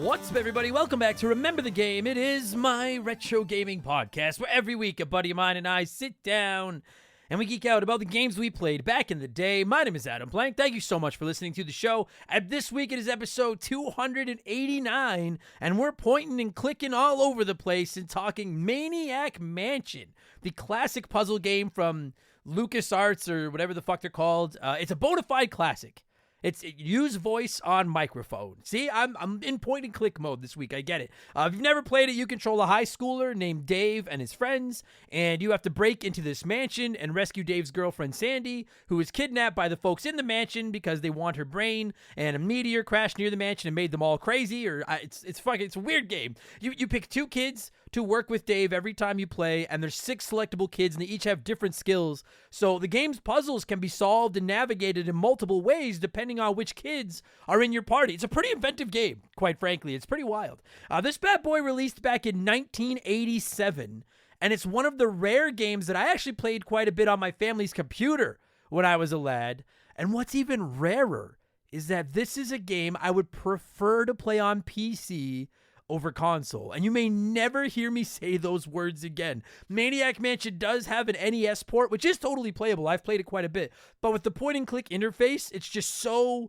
What's up, everybody? Welcome back to Remember the Game. It is my retro gaming podcast where every week a buddy of mine and I sit down and we geek out about the games we played back in the day. My name is Adam Blank. Thank you so much for listening to the show. And this week it is episode 289, and we're pointing and clicking all over the place and talking Maniac Mansion, the classic puzzle game from LucasArts or whatever the fuck they're called. It's a bona fide classic. It's use voice on microphone. See, I'm in point and click mode this week. I get it. If you've never played it, you control a high schooler named Dave and his friends, and you have to break into this mansion and rescue Dave's girlfriend Sandy, who is kidnapped by the folks in the mansion because they want her brain. And a meteor crashed near the mansion and made them all crazy. It's a weird game. You pick two kids to work with Dave every time you play, and there's 6 selectable kids, and they each have different skills. So the game's puzzles can be solved and navigated in multiple ways depending on which kids are in your party. It's a pretty inventive game, quite frankly. It's pretty wild. This bad boy released back in 1987, and it's one of the rare games that I actually played quite a bit on my family's computer when I was a lad. And what's even rarer is that this is a game I would prefer to play on PC over console, and you may never hear me say those words again. Maniac Mansion does have an NES port, which is totally playable. I've played it quite a bit, but with the point and click interface, it's just so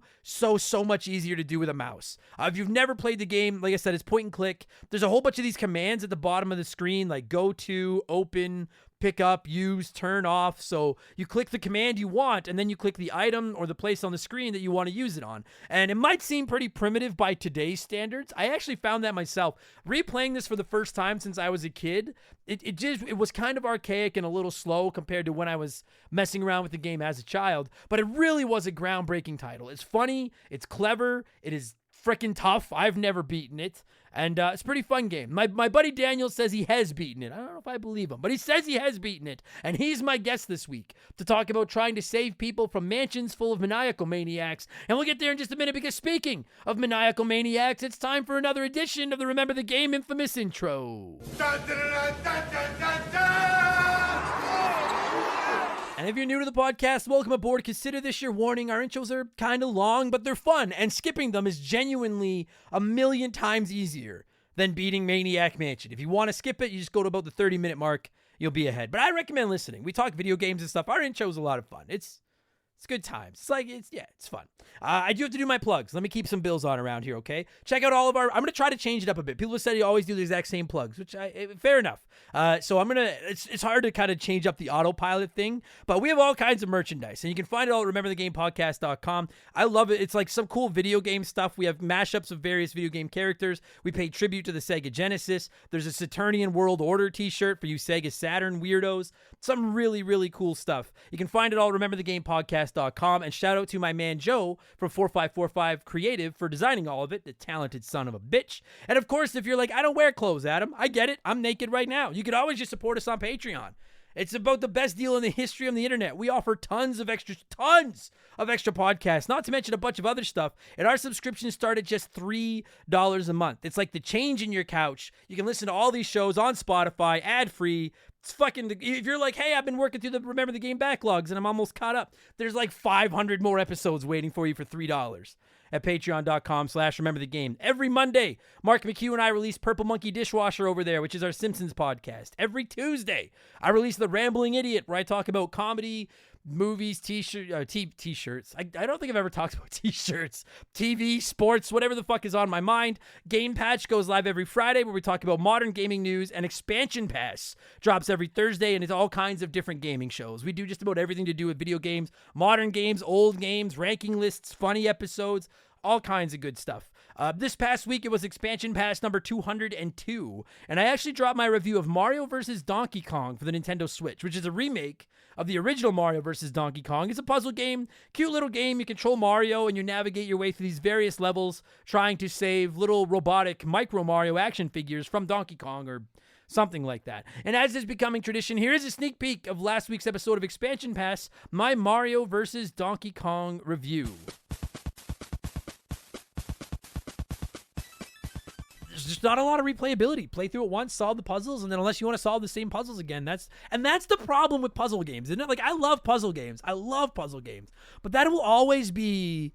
much easier to do with a mouse. If you've never played the game, like I said, it's point and click. There's a whole bunch of these commands at the bottom of the screen, like go to, open, pick up, use, turn off. So you click the command you want, and then you click the item or the place on the screen that you want to use it on. And it might seem pretty primitive by today's standards. I actually found that myself. Replaying this for the first time since I was a kid, it was kind of archaic and a little slow compared to when I was messing around with the game as a child. But it really was a groundbreaking title. It's funny, it's clever, it is freaking tough. I've never beaten it, and it's a pretty fun game. My buddy Daniel says he has beaten it. I don't know if I believe him, but he says he has beaten it, and he's my guest this week to talk about trying to save people from mansions full of maniacal maniacs. And we'll get there in just a minute, because speaking of maniacal maniacs, it's time for another edition of the Remember the Game infamous intro. Dun, dun, dun, dun, dun, dun, dun. And if you're new to the podcast, welcome aboard. Consider this your warning. Our intros are kind of long, but they're fun, and skipping them is genuinely a million times easier than beating Maniac Mansion. If you want to skip it, you just go to about the 30-minute mark. You'll be ahead. But I recommend listening. We talk video games and stuff. Our intro is a lot of fun. It's good times. It's fun. I do have to do my plugs. Let me keep some bills on around here, okay? Check out all of I'm going to try to change it up a bit. People have said you always do the exact same plugs, which fair enough. So it's hard to kind of change up the autopilot thing, but we have all kinds of merchandise, and you can find it all at rememberthegamepodcast.com. I love it. It's like some cool video game stuff. We have mashups of various video game characters. We pay tribute to the Sega Genesis. There's a Saturnian World Order t-shirt for you Sega Saturn weirdos. Some really, really cool stuff. You can find it all at rememberthegamepodcast.com. And shout out to my man Joe from 4545 Creative for designing all of it, the talented son of a bitch. And of course, if you're like, I don't wear clothes, Adam, I get it. I'm naked right now. You could always just support us on Patreon. It's about the best deal in the history of the internet. We offer tons of extra podcasts, not to mention a bunch of other stuff. And our subscriptions start at just $3 a month. It's like the change in your couch. You can listen to all these shows on Spotify, ad-free. It's fucking, if you're like, hey, I've been working through the Remember the Game backlogs and I'm almost caught up, there's like 500 more episodes waiting for you for $3 at patreon.com/rememberthegame. Every Monday, Mark McHugh and I release Purple Monkey Dishwasher over there, which is our Simpsons podcast. Every Tuesday, I release The Rambling Idiot, where I talk about comedy, movies, t-shirts. I don't think I've ever talked about t-shirts, TV, sports, whatever the fuck is on my mind. Game Patch goes live every Friday, where we talk about modern gaming news, and Expansion Pass drops every Thursday, and it's all kinds of different gaming shows. We do just about everything to do with video games, modern games, old games, ranking lists, funny episodes, all kinds of good stuff. This past week, it was Expansion Pass number 202, and I actually dropped my review of Mario vs. Donkey Kong for the Nintendo Switch, which is a remake of the original Mario vs. Donkey Kong. It's a puzzle game, cute little game. You control Mario, and you navigate your way through these various levels, trying to save little robotic Micro Mario action figures from Donkey Kong, or something like that. And as is becoming tradition, here is a sneak peek of last week's episode of Expansion Pass, my Mario vs. Donkey Kong review. There's just not a lot of replayability. Play through it once, solve the puzzles, and then unless you want to solve the same puzzles again, that's the problem with puzzle games, isn't it? Like, I love puzzle games. But that will always be,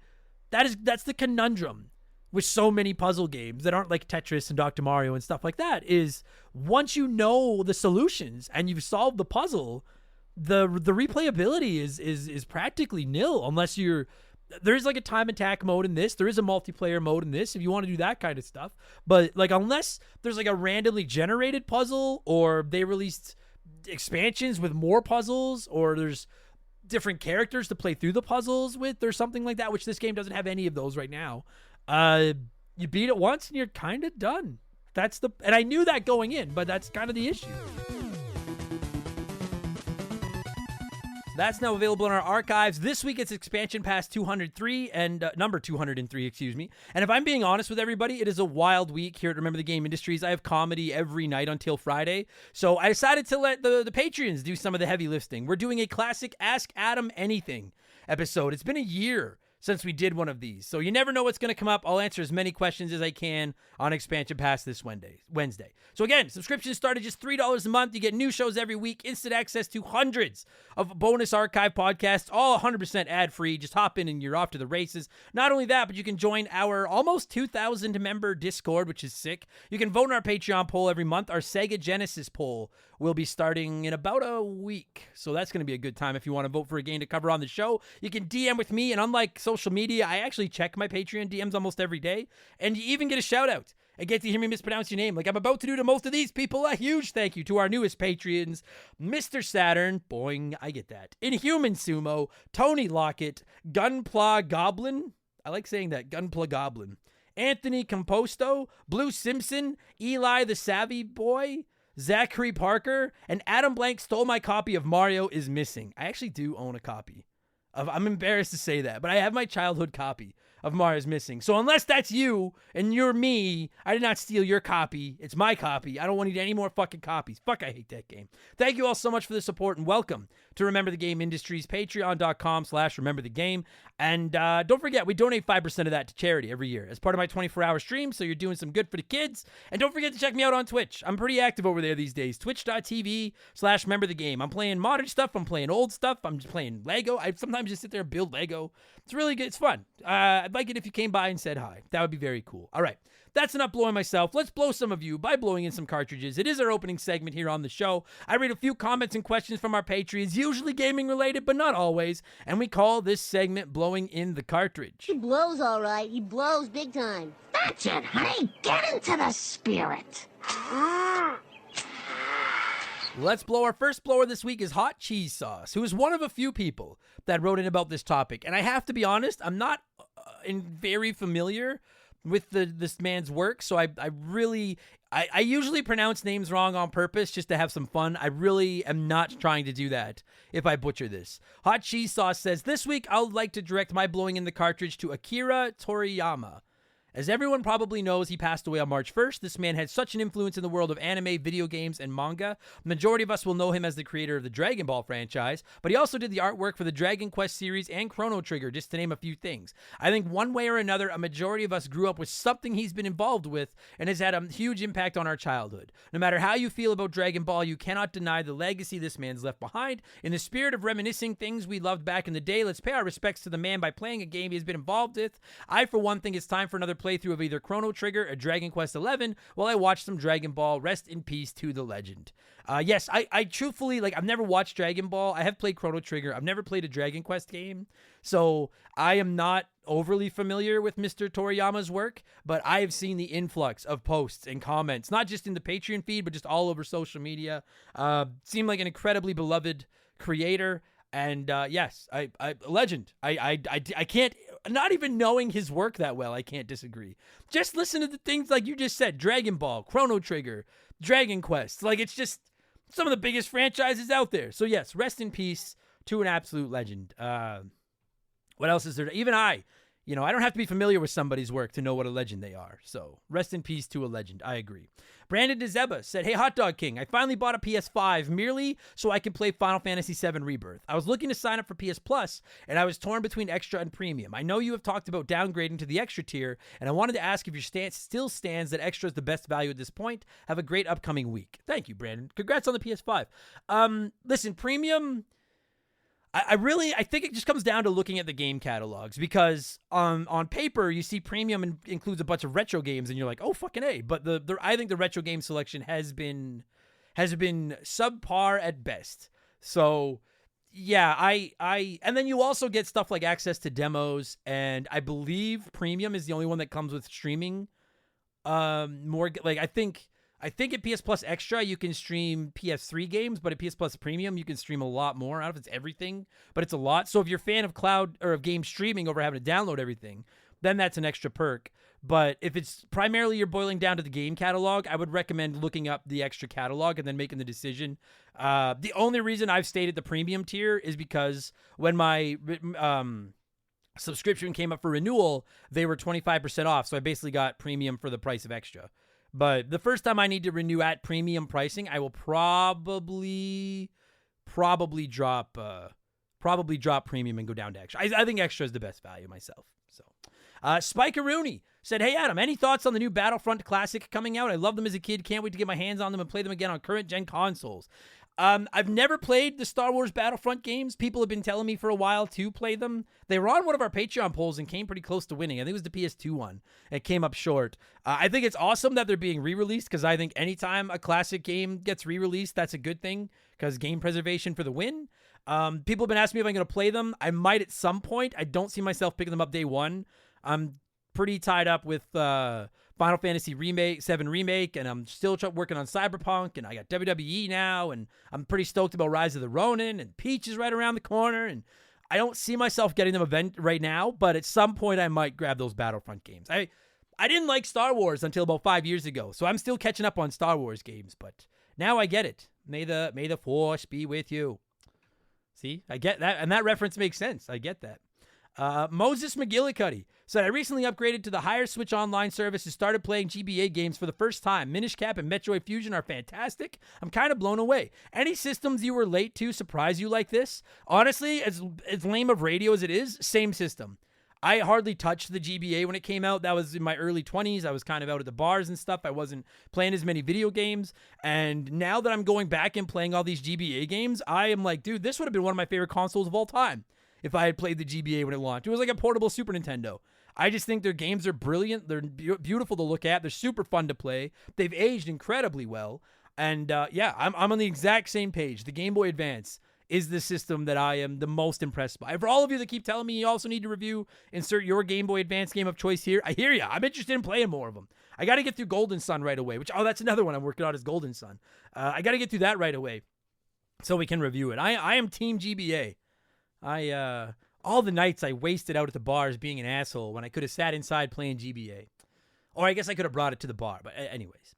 that's the conundrum with so many puzzle games that aren't like Tetris and Dr. Mario and stuff like that is once you know the solutions and you've solved the puzzle, the replayability is practically nil unless there's like a time attack mode in this. There is a multiplayer mode in this if you want to do that kind of stuff. But like unless there's like a randomly generated puzzle or they released expansions with more puzzles or there's different characters to play through the puzzles with or something like that, which this game doesn't have any of those right now. You beat it once and you're kind of done. And I knew that going in, but that's kind of the issue. That's now available in our archives. This week it's expansion pass 203 and number 203, excuse me. And if I'm being honest with everybody, it is a wild week here at Remember the Game Industries. I have comedy every night until Friday. So I decided to let the Patreons do some of the heavy lifting. We're doing a classic Ask Adam Anything episode. It's been a year since we did one of these. So you never know what's going to come up. I'll answer as many questions as I can on Expansion Pass this Wednesday. So again, subscriptions start at just $3 a month. You get new shows every week, instant access to hundreds of bonus archive podcasts, all 100% ad-free. Just hop in and you're off to the races. Not only that, but you can join our almost 2,000 member Discord, which is sick. You can vote in our Patreon poll every month. Our Sega Genesis poll will be starting in about a week. So that's going to be a good time if you want to vote for a game to cover on the show. You can DM with me, and unlike social media, I actually check my Patreon DMs almost every day, and you even get a shout out and get to hear me mispronounce your name like I'm about to do to most of these people. A huge thank you to our newest Patreons, Mr. Saturn, boing, I get that, Inhuman Sumo, Tony Lockett, Gunpla Goblin, I like saying that, Gunpla Goblin, Anthony Composto, Blue Simpson, Eli the Savvy Boy, Zachary Parker, and Adam Blank stole my copy of Mario is Missing. I actually do own a copy. I'm embarrassed to say that, but I have my childhood copy of Mario's Missing. So unless that's you and you're me, I did not steal your copy. It's my copy. I don't want to need any more fucking copies. Fuck, I hate that game. Thank you all so much for the support and welcome to Remember the Game Industries, patreon.com/rememberthegame. And don't forget, we donate 5% of that to charity every year as part of my 24-hour stream, so you're doing some good for the kids. And don't forget to check me out on Twitch. I'm pretty active over there these days. Twitch.tv/rememberthegame. I'm playing modern stuff. I'm playing old stuff. I'm just playing Lego. I sometimes just sit there and build Lego. It's really good. It's fun. I'd like it if you came by and said hi. That would be very cool. All right. That's enough blowing myself. Let's blow some of you by blowing in some cartridges. It is our opening segment here on the show. I read a few comments and questions from our Patreons, usually gaming related, but not always. And we call this segment Blowing in the Cartridge. He blows all right. He blows big time. That's it, honey. Get into the spirit. Let's blow. Our first blower this week is Hot Cheese Sauce, who is one of a few people that wrote in about this topic. And I have to be honest, I'm not very familiar with this man's work, so I usually pronounce names wrong on purpose just to have some fun. I really am not trying to do that if I butcher this. Hot Cheese Sauce says, this week I would like to direct my blowing in the cartridge to Akira Toriyama. As everyone probably knows, he passed away on March 1st. This man had such an influence in the world of anime, video games, and manga. The majority of us will know him as the creator of the Dragon Ball franchise, but he also did the artwork for the Dragon Quest series and Chrono Trigger, just to name a few things. I think one way or another, a majority of us grew up with something he's been involved with and has had a huge impact on our childhood. No matter how you feel about Dragon Ball, you cannot deny the legacy this man's left behind. In the spirit of reminiscing things we loved back in the day, let's pay our respects to the man by playing a game he has been involved with. I, for one, think it's time for another playthrough of either Chrono Trigger or Dragon Quest XI while I watch some Dragon Ball. Rest in peace to the legend. Yes, I truthfully, I've never watched Dragon Ball. I have played Chrono Trigger. I've never played a Dragon Quest game. So I am not overly familiar with Mr. Toriyama's work, but I have seen the influx of posts and comments, not just in the Patreon feed, but just all over social media. Seemed like an incredibly beloved creator. And yes, I legend. I can't, not even knowing his work that well, I can't disagree. Just listen to the things like you just said: Dragon Ball, Chrono Trigger, Dragon Quest. It's just some of the biggest franchises out there. So yes, rest in peace to an absolute legend. What else is there? Even I don't have to be familiar with somebody's work to know what a legend they are. So rest in peace to a legend. I agree. Brandon DeZeba said, hey, Hot Dog King, I finally bought a PS5 merely so I could play Final Fantasy VII Rebirth. I was looking to sign up for PS Plus, and I was torn between Extra and Premium. I know you have talked about downgrading to the Extra tier, and I wanted to ask if your stance still stands that Extra is the best value at this point. Have a great upcoming week. Thank you, Brandon. Congrats on the PS5. Listen, Premium, I think it just comes down to looking at the game catalogs, because on paper you see premium includes a bunch of retro games and you're like, oh fucking A. But I think the retro game selection has been subpar at best. So yeah, and then you also get stuff like access to demos, and I believe premium is the only one that comes with streaming. More like I think at PS Plus Extra you can stream PS3 games, but at PS Plus Premium you can stream a lot more. I don't know if it's everything, but it's a lot. So if you're a fan of cloud or of game streaming over having to download everything, then that's an extra perk. But if it's primarily you're boiling down to the game catalog, I would recommend looking up the extra catalog and then making the decision. The only reason I've stayed at the premium tier is because when my subscription came up for renewal, they were 25% off. So I basically got premium for the price of extra. But the first time I need to renew at premium pricing, I will probably drop premium and go down to extra. I think extra is the best value myself. So, Spike-a-Rooney said, "Hey Adam, any thoughts on the new Battlefront Classic coming out? I loved them as a kid. Can't wait to get my hands on them and play them again on current gen consoles." I've never played the Star Wars Battlefront games. People have been telling me for a while to play them. They were on one of our Patreon polls and came pretty close to winning. I think it was the PS2 one. It came up short. I think it's awesome that they're being re-released, because I think anytime a classic game gets re-released, that's a good thing, because game preservation for the win. People have been asking me if I'm going to play them. I might at some point. I don't see myself picking them up day one. I'm pretty tied up with Final Fantasy VII Remake, and I'm still working on Cyberpunk, and I got WWE now, and I'm pretty stoked about Rise of the Ronin, and Peach is right around the corner, and I don't see myself getting them event right now, but at some point I might grab those Battlefront games. I didn't like Star Wars until about 5 years ago, so I'm still catching up on Star Wars games, but now I get it. May the Force be with you. See, I get that, and that reference makes sense. I get that. Moses McGillicuddy said, "I recently upgraded to the higher Switch Online service and started playing GBA games for the first time. Minish Cap and Metroid Fusion are fantastic. I'm kind of blown away. Any systems you were late to surprise you like this?" Honestly, as lame of radio as it is, same system. I hardly touched the GBA when it came out. That was in my early 20s. I was kind of out at the bars and stuff. I wasn't playing as many video games. And now that I'm going back and playing all these GBA games, I am like, dude, this would have been one of my favorite consoles of all time if I had played the GBA when it launched. It was like a portable Super Nintendo. I just think their games are brilliant. They're beautiful to look at. They're super fun to play. They've aged incredibly well. And yeah, I'm on the exact same page. The Game Boy Advance is the system that I am the most impressed by. For all of you that keep telling me you also need to review, insert your Game Boy Advance game of choice here, I hear you. I'm interested in playing more of them. I got to get through Golden Sun right away, that's another one I'm working on is Golden Sun. I got to get through that right away so we can review it. I am Team GBA. All the nights I wasted out at the bars being an asshole when I could have sat inside playing GBA. Or I guess I could have brought it to the bar, but anyways.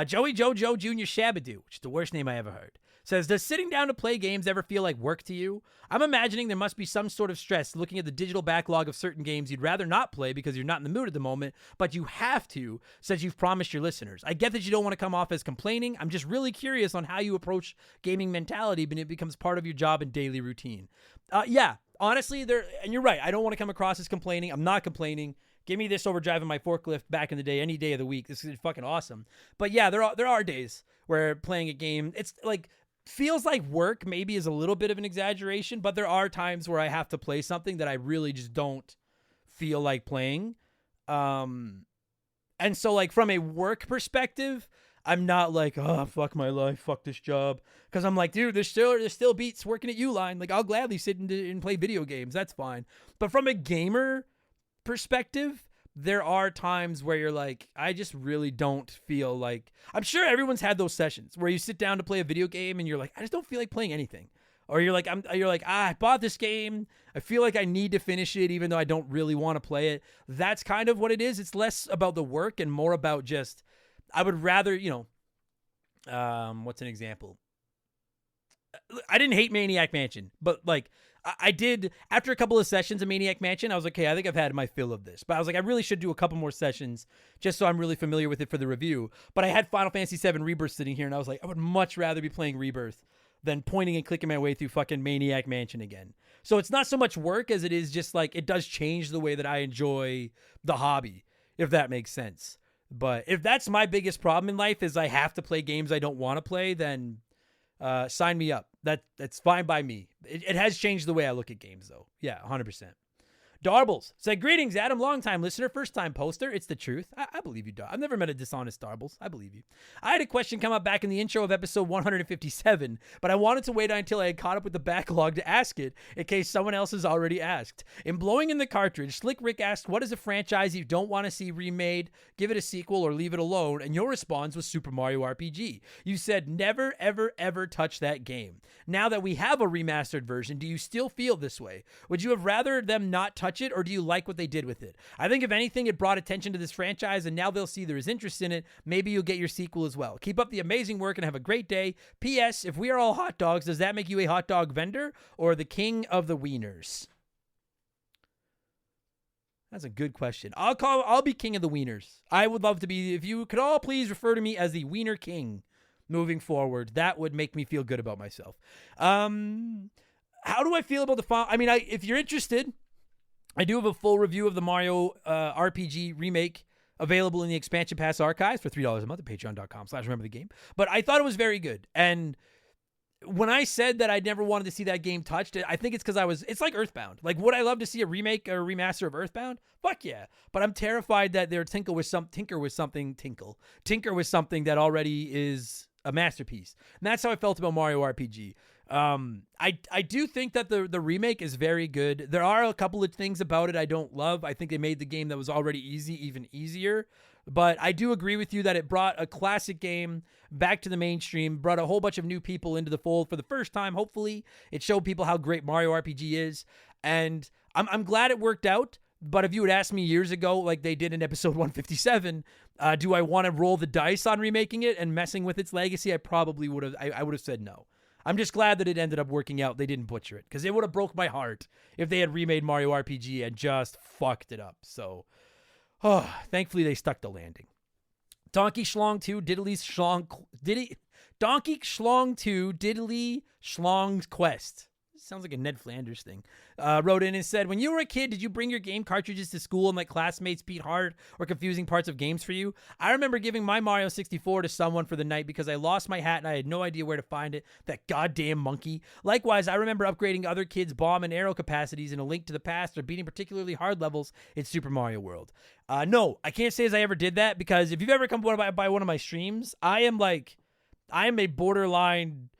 Joey Jojo Jr. Shabadoo, which is the worst name I ever heard, says, "Does sitting down to play games ever feel like work to you? I'm imagining there must be some sort of stress looking at the digital backlog of certain games you'd rather not play because you're not in the mood at the moment, but you have to, since you've promised your listeners. I get that you don't want to come off as complaining. I'm just really curious on how you approach gaming mentality when it becomes part of your job and daily routine." Yeah, honestly, and you're right. I don't want to come across as complaining. I'm not complaining. Give me this over driving my forklift back in the day, any day of the week. This is fucking awesome. But yeah, there are days where playing a game, it's like, feels like work maybe is a little bit of an exaggeration, but there are times where I have to play something that I really just don't feel like playing. And so like from a work perspective, I'm not like, oh, fuck my life, fuck this job. Because I'm like, dude, there's still beats working at Uline. Like, I'll gladly sit and play video games. That's fine. But from a gamer perspective, there are times where you're like, I just really don't feel like, I'm sure everyone's had those sessions where you sit down to play a video game and you're like, I just don't feel like playing anything. Or you're like, I bought this game. I feel like I need to finish it even though I don't really want to play it. That's kind of what it is. It's less about the work and more about just, I would rather, what's an example? I didn't hate Maniac Mansion, but like, I did, after a couple of sessions of Maniac Mansion, I was like, okay, I think I've had my fill of this. But I was like, I really should do a couple more sessions just so I'm really familiar with it for the review. But I had Final Fantasy VII Rebirth sitting here, and I was like, I would much rather be playing Rebirth than pointing and clicking my way through fucking Maniac Mansion again. So it's not so much work as it is just like, it does change the way that I enjoy the hobby, if that makes sense. But if that's my biggest problem in life is I have to play games I don't want to play, then sign me up. That's fine by me. It has changed the way I look at games, though. Yeah, 100%. Darbles said, greetings, Adam, long-time listener, first-time poster. It's the truth. I believe you, Dar. I've never met a dishonest Darbles. I believe you. I had a question come up back in the intro of episode 157, but I wanted to wait until I had caught up with the backlog to ask it in case someone else has already asked. In blowing in the cartridge, Slick Rick asked, what is a franchise you don't want to see remade, give it a sequel, or leave it alone? And your response was Super Mario RPG. You said, never, ever, ever touch that game. Now that we have a remastered version, do you still feel this way? Would you have rather them not touch it, or do you like what they did with it? I think if anything, it brought attention to this franchise, and now they'll see there is interest in it. Maybe you'll get your sequel as well. Keep up the amazing work and have a great day. P.S. If we are all hot dogs, does that make you a hot dog vendor or the king of the wieners? That's a good question. I'll be king of the wieners. I would love to be. If you could all please refer to me as the wiener king moving forward, that would make me feel good about myself. How do I feel about the final? I mean, if you're interested, I do have a full review of the Mario RPG remake available in the Expansion Pass archives for $3 a month at patreon.com/rememberthegame. But I thought it was very good. And when I said that I never wanted to see that game touched, I think it's because it's like Earthbound. Like, would I love to see a remake or a remaster of Earthbound? Fuck yeah. But I'm terrified that they're tinker with something that already is a masterpiece. And that's how I felt about Mario RPG. I do think that the remake is very good. There are a couple of things about it I don't love. I think they made the game that was already easy even easier. But I do agree with you that it brought a classic game back to the mainstream, brought a whole bunch of new people into the fold for the first time. Hopefully, it showed people how great Mario RPG is. And I'm glad it worked out. But if you had asked me years ago, like they did in episode 157, do I want to roll the dice on remaking it and messing with its legacy? I probably would have. I would have said no. I'm just glad that it ended up working out. They didn't butcher it, because it would have broke my heart if they had remade Mario RPG and just fucked it up. So, thankfully they stuck the landing. Donkey Schlong 2, Donkey Schlong 2, Diddly Schlong's Quest. Sounds like a Ned Flanders thing. Wrote in and said, when you were a kid, did you bring your game cartridges to school and let classmates beat hard or confusing parts of games for you? I remember giving my Mario 64 to someone for the night because I lost my hat and I had no idea where to find it. That goddamn monkey. Likewise, I remember upgrading other kids' bomb and arrow capacities in A Link to the Past or beating particularly hard levels in Super Mario World. No, I can't say as I ever did that, because if you've ever come by one of my streams, I am a borderline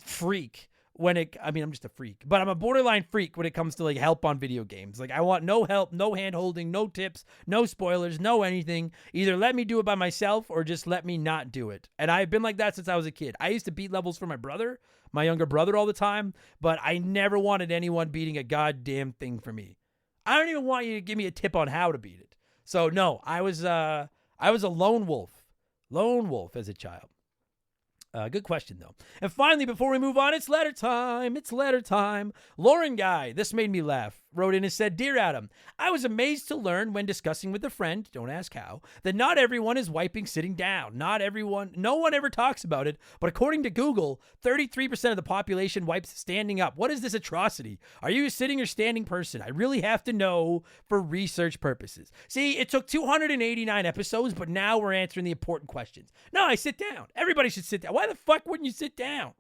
freak. I'm just a freak, but I'm a borderline freak when it comes to like help on video games. Like, I want no help, no hand holding, no tips, no spoilers, no anything. Either let me do it by myself or just let me not do it. And I've been like that since I was a kid. I used to beat levels for my younger brother all the time, but I never wanted anyone beating a goddamn thing for me. I don't even want you to give me a tip on how to beat it. So no, I was a lone wolf as a child. Good question, though. And finally, before we move on, it's letter time. Lauren Guy, this made me laugh, wrote in and said, Dear Adam, I was amazed to learn when discussing with a friend, don't ask how, that not everyone is wiping sitting down. No one ever talks about it, but according to Google, 33% of the population wipes standing up. What is this atrocity? Are you a sitting or standing person? I really have to know for research purposes. See, it took 289 episodes, but now we're answering the important questions. No, I sit down. Everybody should sit down. Why the fuck wouldn't you sit down?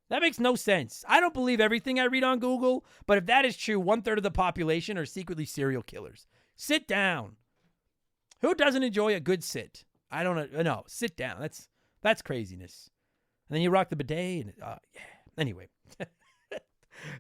That makes no sense. I don't believe everything I read on Google, but if that is true, 1/3 of the population are secretly serial killers. Sit down. Who doesn't enjoy a good sit? I don't know. No, sit down. That's craziness. And then you rock the bidet and yeah. Anyway.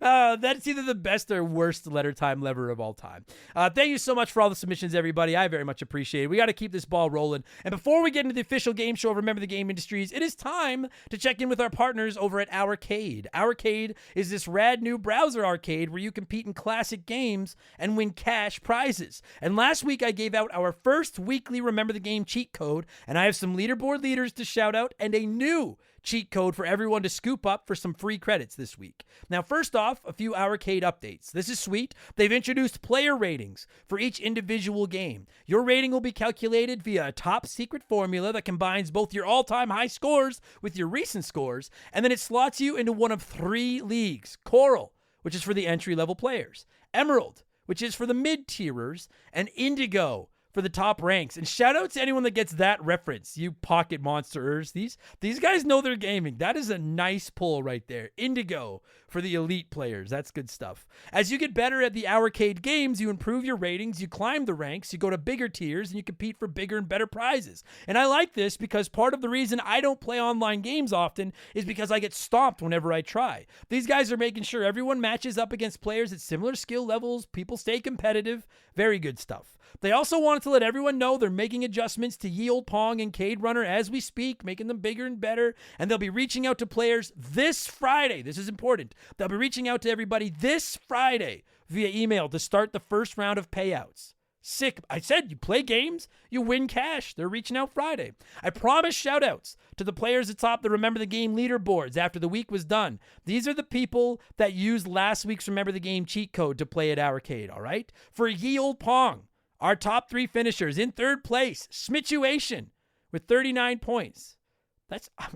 That's either the best or worst letter time lever of all time. Thank you so much for all the submissions, everybody. I very much appreciate it. We got to keep this ball rolling. And before we get into the official game show of Remember the Game Industries, it is time to check in with our partners over at Ourcade. Ourcade is this rad new browser arcade where you compete in classic games and win cash prizes. And last week I gave out our first weekly Remember the Game cheat code, and I have some leaderboard leaders to shout out and a new cheat code for everyone to scoop up for some free credits this week. Now, first off, a few Ourcade updates. This is sweet. They've introduced player ratings for each individual game. Your rating will be calculated via a top secret formula that combines both your all-time high scores with your recent scores, and then it slots you into one of 3 leagues. Coral, which is for the entry-level players. Emerald, which is for the mid-tierers. And Indigo, for the top ranks. And shout out to anyone that gets that reference, you pocket monsters. These guys know their gaming. That is a nice pull right there. Indigo for the elite players. That's good stuff. As you get better at the Hourcade games, you improve your ratings, you climb the ranks, you go to bigger tiers, and you compete for bigger and better prizes. And I like this because part of the reason I don't play online games often is because I get stomped whenever I try. These guys are making sure everyone matches up against players at similar skill levels, people stay competitive. Very good stuff. They also wanted to let everyone know they're making adjustments to Ye Olde Pong and Cade Runner as we speak, making them bigger and better, and they'll be reaching out to players this Friday. This is important. They'll be reaching out to everybody this Friday via email to start the first round of payouts. Sick. I said you play games, you win cash. They're reaching out Friday. I promise shout-outs to the players atop the Remember the Game leaderboards after the week was done. These are the people that used last week's Remember the Game cheat code to play at Hourcade, all right? For Ye Olde Pong, our top 3 finishers in third place, Smituation with 39 points.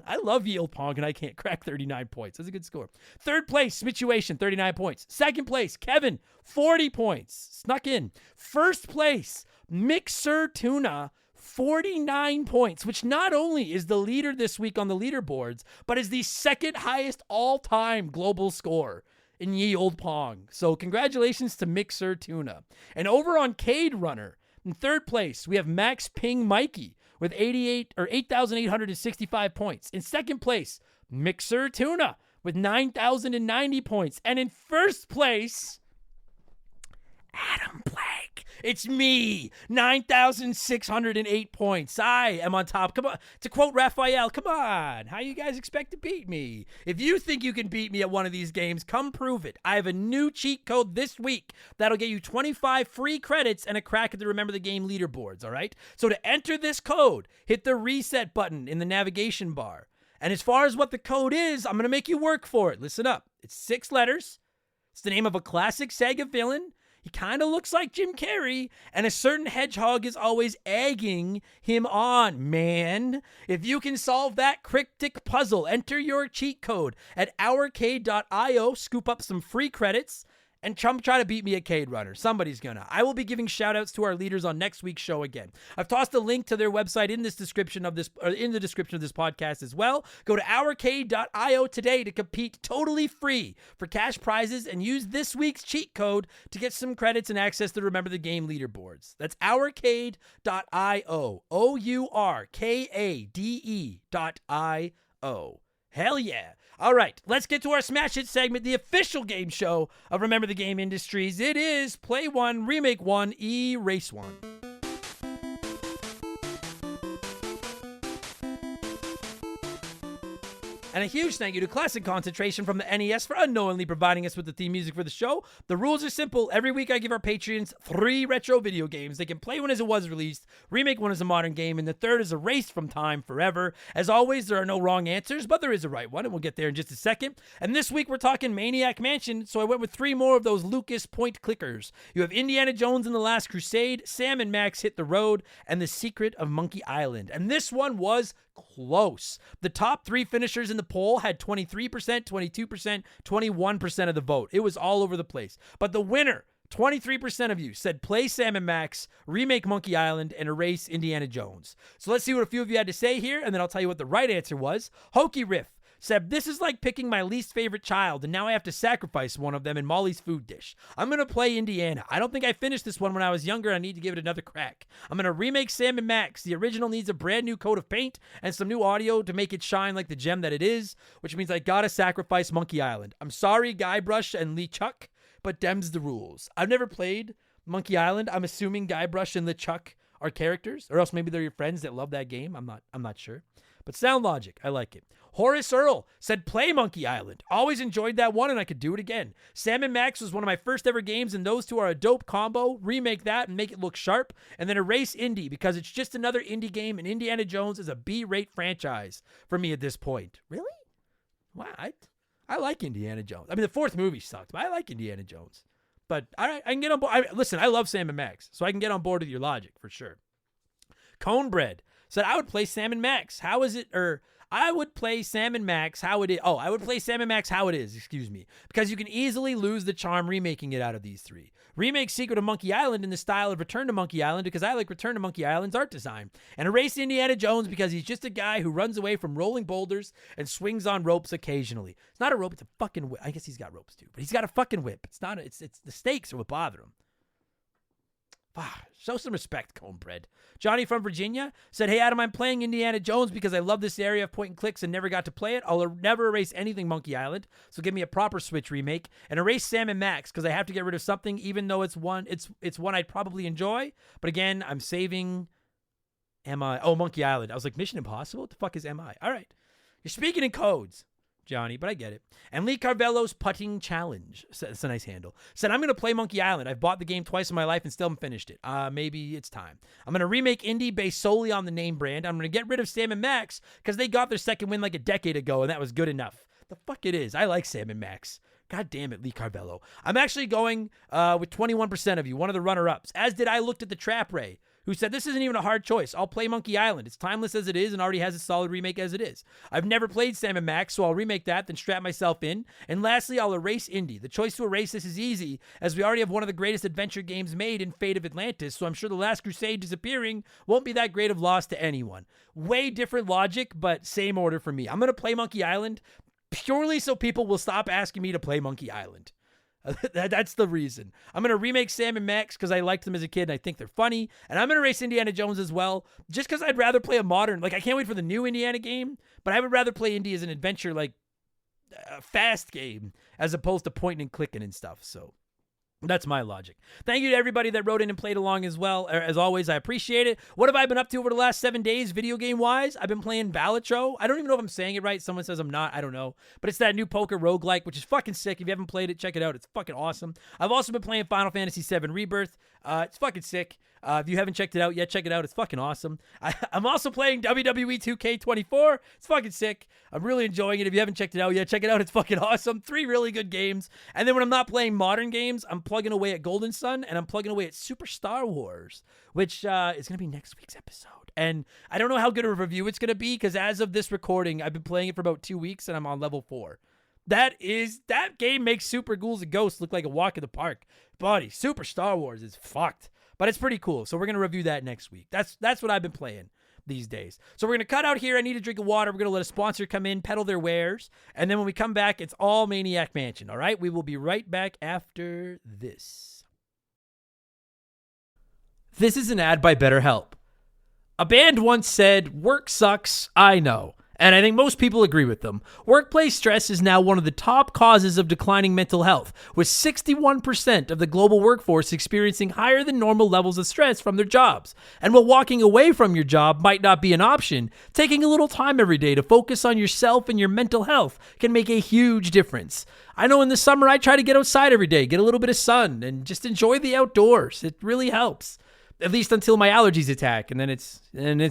I love Ye Olde Pong and I can't crack 39 points. That's a good score. Third place, Smituation, 39 points. Second place, Kevin, 40 points. Snuck in. First place, Mixer Tuna, 49 points, which not only is the leader this week on the leaderboards, but is the second highest all-time global score in Ye Olde Pong. So congratulations to Mixer Tuna. And over on Cade Runner, in third place, we have Max Ping Mikey with 8,865 points. In second place, Mixer Tuna with 9,090 points. And in first place, Adam Blake. It's me, 9,608 points. I am on top. Come on. To quote Raphael, come on. How you guys expect to beat me? If you think you can beat me at one of these games, come prove it. I have a new cheat code this week that'll get you 25 free credits and a crack at the Remember the Game leaderboards, all right? So to enter this code, hit the reset button in the navigation bar. And as far as what the code is, I'm going to make you work for it. Listen up. It's 6 letters. It's the name of a classic Sega villain. He kind of looks like Jim Carrey, and a certain hedgehog is always egging him on, man. If you can solve that cryptic puzzle, enter your cheat code at Hourcade.io, scoop up some free credits, and try to beat me at Cade Runner. Somebody's gonna. I will be giving shout-outs to our leaders on next week's show again. I've tossed a link to their website in the description of this podcast as well. Go to Hourcade.io today to compete totally free for cash prizes and use this week's cheat code to get some credits and access to Remember the Game leaderboards. That's Hourcade.io. Hourkade.io. Hell yeah. All right, let's get to our Smash Hit segment, the official game show of Remember the Game Industries. It is Play 1, Remake 1, Erase 1. And a huge thank you to Classic Concentration from the NES for unknowingly providing us with the theme music for the show. The rules are simple. Every week I give our Patreons 3 retro video games. They can play one as it was released, remake one as a modern game, and the third is erased from time forever. As always, there are no wrong answers, but there is a right one, and we'll get there in just a second. And this week we're talking Maniac Mansion, so I went with 3 more of those Lucas point clickers. You have Indiana Jones and the Last Crusade, Sam and Max Hit the Road, and The Secret of Monkey Island. And this one was close. The top 3 finishers in the poll had 23%, 22%, 21% of the vote. It was all over the place. But the winner, 23% of you said play Sam and Max, remake Monkey Island, and erase Indiana Jones. So let's see what a few of you had to say here, and then I'll tell you what the right answer was. Hokey Riff said, this is like picking my least favorite child, and now I have to sacrifice one of them in Molly's food dish. I'm going to play Indiana. I don't think I finished this one when I was younger. I need to give it another crack. I'm going to remake Sam and Max. The original needs a brand new coat of paint and some new audio to make it shine like the gem that it is, which means I got to sacrifice Monkey Island. I'm sorry, Guybrush and LeChuck, but dem's the rules. I've never played Monkey Island. I'm assuming Guybrush and LeChuck are characters, or else maybe they're your friends that love that game. I'm not sure. But sound logic, I like it. Horace Earl said, play Monkey Island. Always enjoyed that one, and I could do it again. Sam and Max was one of my first ever games, and those two are a dope combo. Remake that and make it look sharp. And then erase Indy, because it's just another indie game, and Indiana Jones is a B-rate franchise for me at this point. Really? Wow, I like Indiana Jones. I mean, the 4th movie sucked, but I like Indiana Jones. But I can get on board. Listen, I love Sam and Max, so I can get on board with your logic for sure. Conebread said, I would play Sam and Max. How is it, I would play Sam and Max how it is. Oh, I would play Sam and Max how it is, excuse me. Because you can easily lose the charm remaking it out of these three. Remake Secret of Monkey Island in the style of Return to Monkey Island because I like Return to Monkey Island's art design. And erase Indiana Jones because he's just a guy who runs away from rolling boulders and swings on ropes occasionally. It's not a rope, it's a fucking whip. I guess he's got ropes too, but he's got a fucking whip. It's not, it's the stakes are what bother him. Show some respect, Comebread. Johnny from Virginia said, hey, Adam, I'm playing Indiana Jones because I love this area of point and clicks and never got to play it. I'll never erase anything Monkey Island, so give me a proper Switch remake. And erase Sam and Max because I have to get rid of something, even though it's one I'd probably enjoy. But again, I'm saving MI. Oh, Monkey Island. I was like, Mission Impossible? What the fuck is MI? All right. You're speaking in codes, Johnny, but I get it. And Lee Carvello's Putting Challenge, it's a nice handle, said, I'm going to play Monkey Island. I've bought the game twice in my life and still haven't finished it. Maybe it's time. I'm going to remake Indie based solely on the name brand. I'm going to get rid of Sam and Max because they got their second win like a decade ago, and that was good enough. The fuck it is. I like Sam and Max. God damn it, Lee Carvello. I'm actually going with 21% of you, one of the runner-ups, as did I Looked at the Trap Ray, who said, this isn't even a hard choice. I'll play Monkey Island. It's timeless as it is and already has a solid remake as it is. I've never played Sam & Max, so I'll remake that, then strap myself in. And lastly, I'll erase Indie. The choice to erase this is easy, as we already have one of the greatest adventure games made in Fate of Atlantis, so I'm sure The Last Crusade disappearing won't be that great of loss to anyone. Way different logic, but same order for me. I'm going to play Monkey Island purely so people will stop asking me to play Monkey Island. That's the reason. I'm going to remake Sam and Max because I liked them as a kid and I think they're funny. And I'm going to erase Indiana Jones as well, just because I'd rather play a modern, like I can't wait for the new Indiana game, but I would rather play Indy as an adventure, like a fast game, as opposed to pointing and clicking and stuff. So that's my logic. Thank you to everybody that wrote in and played along as well. As always, I appreciate it. What have I been up to over the last 7 days, video game-wise? I've been playing Balatro. I don't even know if I'm saying it right. Someone says I'm not. I don't know. But it's that new poker roguelike, which is fucking sick. If you haven't played it, check it out. It's fucking awesome. I've also been playing Final Fantasy VII Rebirth. It's fucking sick. If you haven't checked it out yet, check it out. It's fucking awesome. I'm also playing WWE 2K24. It's fucking sick. I'm really enjoying it. If you haven't checked it out yet, check it out. It's fucking awesome. 3 really good games. And then when I'm not playing modern games, I'm plugging away at Golden Sun and I'm plugging away at Super Star Wars, which is going to be next week's episode. And I don't know how good of a review it's going to be because as of this recording, I've been playing it for about 2 weeks and I'm on level 4. That game makes Super Ghouls and Ghosts look like a walk in the park. Buddy, Super Star Wars is fucked. But it's pretty cool. So we're going to review that next week. That's what I've been playing these days. So we're going to cut out here. I need a drink of water. We're going to let a sponsor come in, peddle their wares. And then when we come back, it's all Maniac Mansion. All right? We will be right back after this. This is an ad by BetterHelp. A band once said, work sucks, I know. And I think most people agree with them. Workplace stress is now one of the top causes of declining mental health, with 61% of the global workforce experiencing higher than normal levels of stress from their jobs. And while walking away from your job might not be an option, taking a little time every day to focus on yourself and your mental health can make a huge difference. I know in the summer I try to get outside every day, get a little bit of sun, and just enjoy the outdoors. It really helps. At least until my allergies attack, and then it's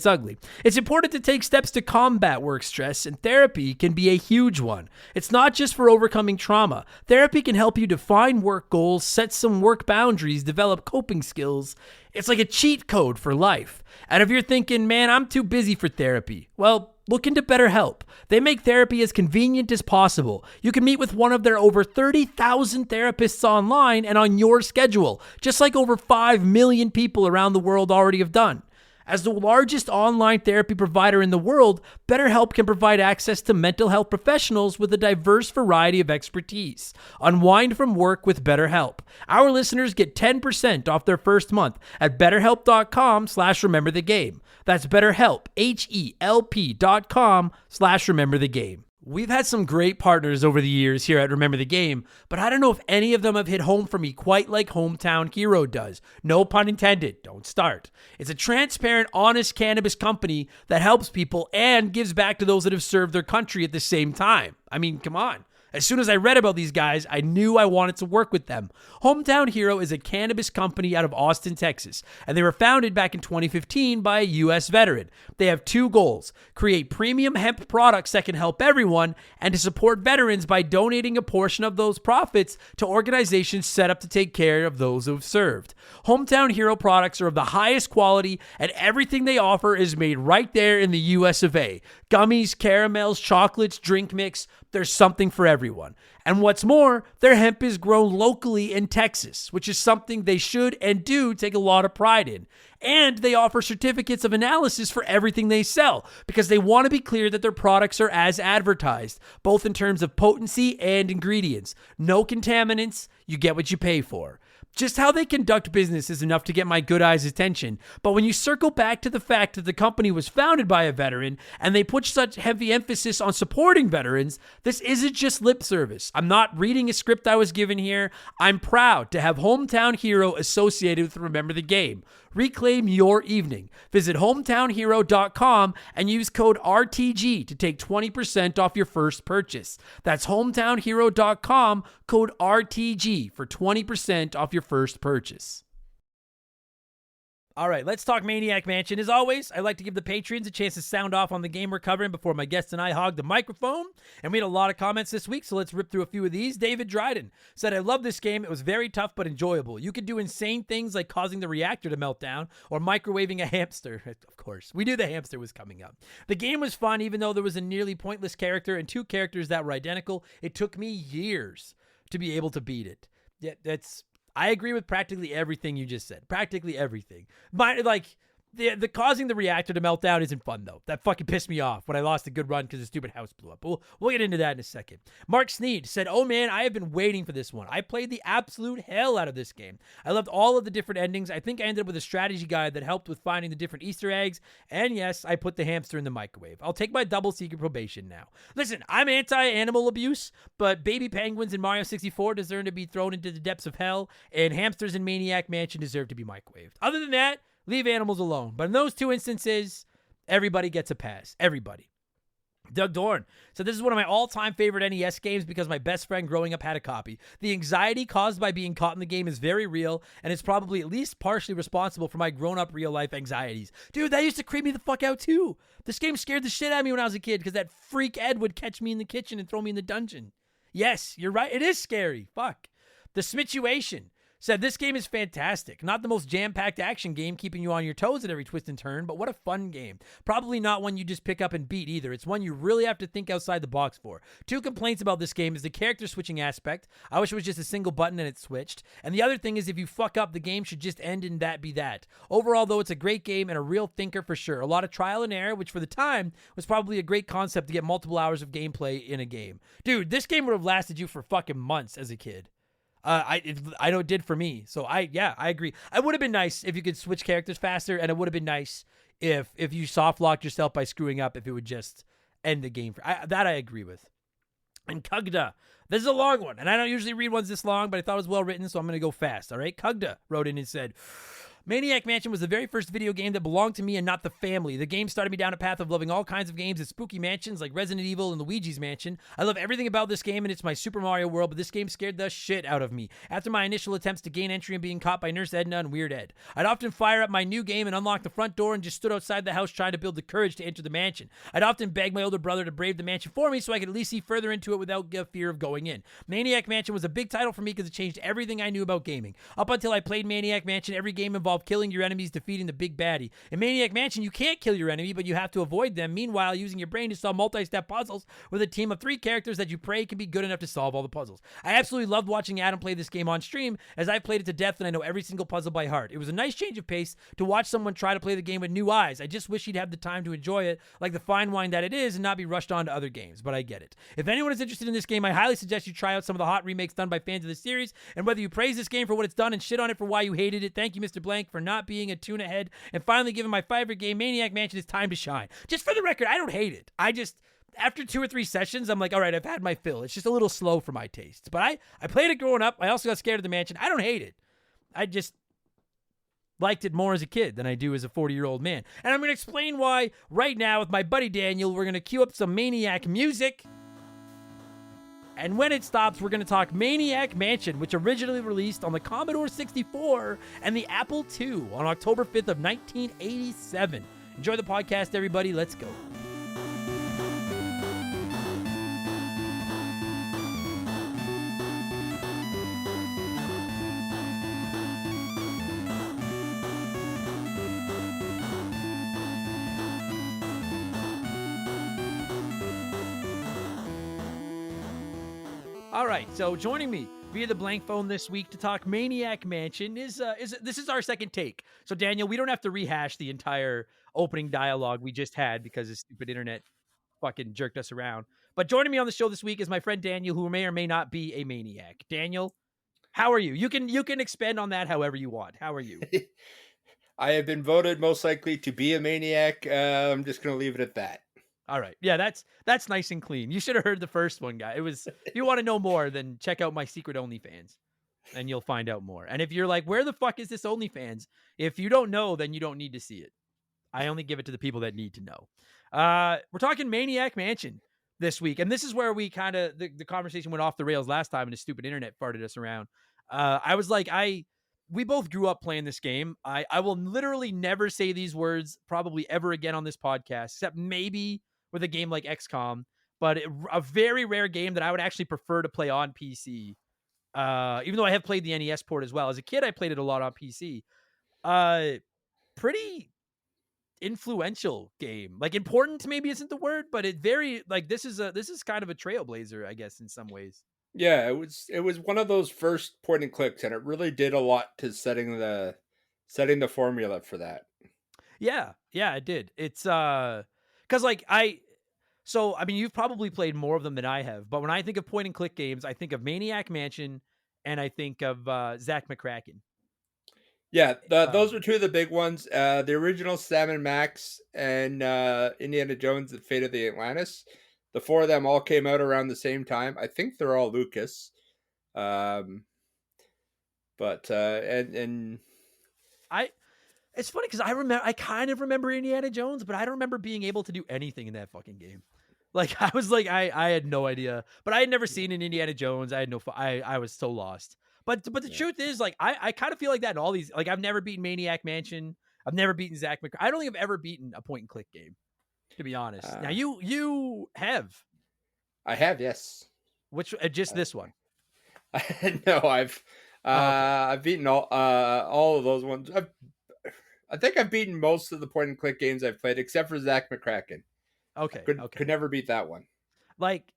ugly. It's important to take steps to combat work stress, and therapy can be a huge one. It's not just for overcoming trauma. Therapy can help you define work goals, set some work boundaries, develop coping skills. It's like a cheat code for life. And if you're thinking, man, I'm too busy for therapy, well, look into BetterHelp. They make therapy as convenient as possible. You can meet with one of their over 30,000 therapists online and on your schedule, just like over 5 million people around the world already have done. As the largest online therapy provider in the world, BetterHelp can provide access to mental health professionals with a diverse variety of expertise. Unwind from work with BetterHelp. Our listeners get 10% off their first month at BetterHelp.com/rememberthegame. That's BetterHelp, HELP.com/rememberthegame. We've had some great partners over the years here at Remember the Game, but I don't know if any of them have hit home for me quite like Hometown Hero does. No pun intended. Don't start. It's a transparent, honest cannabis company that helps people and gives back to those that have served their country at the same time. I mean, come on. As soon as I read about these guys, I knew I wanted to work with them. Hometown Hero is a cannabis company out of Austin, Texas, and they were founded back in 2015 by a U.S. veteran. They have two goals: create premium hemp products that can help everyone, and to support veterans by donating a portion of those profits to organizations set up to take care of those who have served. Hometown Hero products are of the highest quality, and everything they offer is made right there in the U.S. of A. Gummies, caramels, chocolates, drink mix, there's something for everyone. And what's more, their hemp is grown locally in Texas, which is something they should and do take a lot of pride in. And they offer certificates of analysis for everything they sell, because they want to be clear that their products are as advertised, both in terms of potency and ingredients. No contaminants, you get what you pay for. Just how they conduct business is enough to get my good eyes' attention, but when you circle back to the fact that the company was founded by a veteran and they put such heavy emphasis on supporting veterans, this isn't just lip service. I'm not reading a script I was given here. I'm proud to have Hometown Hero associated with Remember the Game. Reclaim your evening. Visit hometownhero.com and use code RTG to take 20% off your first purchase. That's hometownhero.com, code RTG for 20% off your first purchase. All right, let's talk Maniac Mansion. As always, I like to give the patrons a chance to sound off on the game we're covering before my guests and I hog the microphone. And we had a lot of comments this week, so let's rip through a few of these. David Dryden said, I love this game. It was very tough but enjoyable. You could do insane things like causing the reactor to melt down or microwaving a hamster. Of course, we knew the hamster was coming up. The game was fun, even though there was a nearly pointless character and two characters that were identical. It took me years to be able to beat it. Yeah, I agree with practically everything you just said. Practically everything. The causing the reactor to melt down isn't fun, though. That fucking pissed me off when I lost a good run because the stupid house blew up. But we'll get into that in a second. Mark Sneed said, oh man, I have been waiting for this one. I played the absolute hell out of this game. I loved all of the different endings. I think I ended up with a strategy guide that helped with finding the different Easter eggs. And yes, I put the hamster in the microwave. I'll take my double secret probation now. Listen, I'm anti-animal abuse, but baby penguins in Mario 64 deserve to be thrown into the depths of hell, and hamsters in Maniac Mansion deserve to be microwaved. Other than that, leave animals alone. But in those two instances, everybody gets a pass. Everybody. Doug Dorn. So this is one of my all-time favorite NES games because my best friend growing up had a copy. The anxiety caused by being caught in the game is very real, and it's probably at least partially responsible for my grown-up real-life anxieties. Dude, that used to creep me the fuck out too. This game scared the shit out of me when I was a kid because that freak Ed would catch me in the kitchen and throw me in the dungeon. Yes, you're right. It is scary. Fuck. The Smituation said, this game is fantastic. Not the most jam-packed action game keeping you on your toes at every twist and turn, but what a fun game. Probably not one you just pick up and beat either. It's one you really have to think outside the box for. Two complaints about this game is the character switching aspect. I wish it was just a single button and it switched. And the other thing is if you fuck up, the game should just end and that be that. Overall, though, it's a great game and a real thinker for sure. A lot of trial and error, which for the time was probably a great concept to get multiple hours of gameplay in a game. Dude, this game would have lasted you for fucking months as a kid. I know it did for me. So I agree. It would have been nice if you could switch characters faster, and it would have been nice if you soft locked yourself by screwing up, if it would just end the game. That I agree with. And Kugda, this is a long one, and I don't usually read ones this long, but I thought it was well written, so I'm going to go fast. All right. Kugda wrote in and said, Maniac Mansion was the very first video game that belonged to me and not the family. The game started me down a path of loving all kinds of games and spooky mansions like Resident Evil and Luigi's Mansion. I love everything about this game, and it's my Super Mario world, but this game scared the shit out of me. After my initial attempts to gain entry and being caught by Nurse Edna and Weird Ed, I'd often fire up my new game and unlock the front door and just stood outside the house trying to build the courage to enter the mansion. I'd often beg my older brother to brave the mansion for me so I could at least see further into it without fear of going in. Maniac Mansion was a big title for me because it changed everything I knew about gaming. Up until I played Maniac Mansion, every game involved killing your enemies, defeating the big baddie. In Maniac Mansion, you can't kill your enemy, but you have to avoid them, meanwhile using your brain to solve multi-step puzzles with a team of 3 characters that you pray can be good enough to solve all the puzzles. I absolutely loved watching Adam play this game on stream, as I played it to death and I know every single puzzle by heart. It was a nice change of pace to watch someone try to play the game with new eyes. I just wish he'd have the time to enjoy it like the fine wine that it is and not be rushed on to other games, but I get it. If anyone is interested in this game, I highly suggest you try out some of the hot remakes done by fans of the series, and whether you praise this game for what it's done and shit on it for why you hated it, thank you, Mr. Blank, for not being a tune ahead and finally giving my favorite game, Maniac Mansion, its time to shine. Just for the record, I don't hate it. I just, after 2 or 3 sessions, I'm like, all right, I've had my fill. It's just a little slow for my tastes. But I played it growing up. I also got scared of the mansion. I don't hate it. I just liked it more as a kid than I do as a 40-year-old man. And I'm going to explain why right now with my buddy Daniel. We're going to cue up some Maniac music. And when it stops, we're going to talk Maniac Mansion, which originally released on the Commodore 64 and the Apple II on October 5th of 1987. Enjoy the podcast, everybody. Let's go. All right, so joining me via the blank phone this week to talk Maniac Mansion is this is our second take. So Daniel, we don't have to rehash the entire opening dialogue we just had because the stupid internet fucking jerked us around. But joining me on the show this week is my friend Daniel, who may or may not be a maniac. Daniel, how are you? You can expand on that however you want. How are you? I have been voted most likely to be a maniac. I'm just going to leave it at that. All right. Yeah, that's nice and clean. You should have heard the first one, guy. It was if you want to know more, then check out my secret OnlyFans and you'll find out more. And if you're like, where the fuck is this OnlyFans? If you don't know, then you don't need to see it. I only give it to the people that need to know. We're talking Maniac Mansion this week. And this is where we kind of the conversation went off the rails last time and the stupid internet farted us around. I was like, we both grew up playing this game. I will literally never say these words probably ever again on this podcast, except maybe with a game like XCOM, but a very rare game that I would actually prefer to play on PC. Even though I have played the NES port as well. As a kid, I played it a lot on PC. Pretty influential game. Like important maybe isn't the word, but it very like this is kind of a trailblazer, I guess, in some ways. Yeah, it was one of those first point and clicks, and it really did a lot to setting the formula for that. Yeah, it did. It's because like I mean, you've probably played more of them than I have, but when I think of point and click games, I think of Maniac Mansion and I think of Zach McCracken. Yeah, those are two of the big ones. The original Sam and Max and Indiana Jones: The Fate of the Atlantis. The four of them all came out around the same time. I think they're all Lucas. But and It's funny because I kind of remember Indiana Jones, but I don't remember being able to do anything in that fucking game. Like I was like I had no idea, but I had never seen an Indiana Jones. I had I was so lost. But the truth is, like I kind of feel like that in all these. Like I've never beaten Maniac Mansion. I've never beaten Zach McCracken. I don't think I've ever beaten a point and click game, to be honest. Now you have. I have, yes. Which just this one? No, I've Oh, okay. I've beaten all of those ones. I think I've beaten most of the point and click games I've played, except for Zach McCracken. Okay, Could never beat that one. Like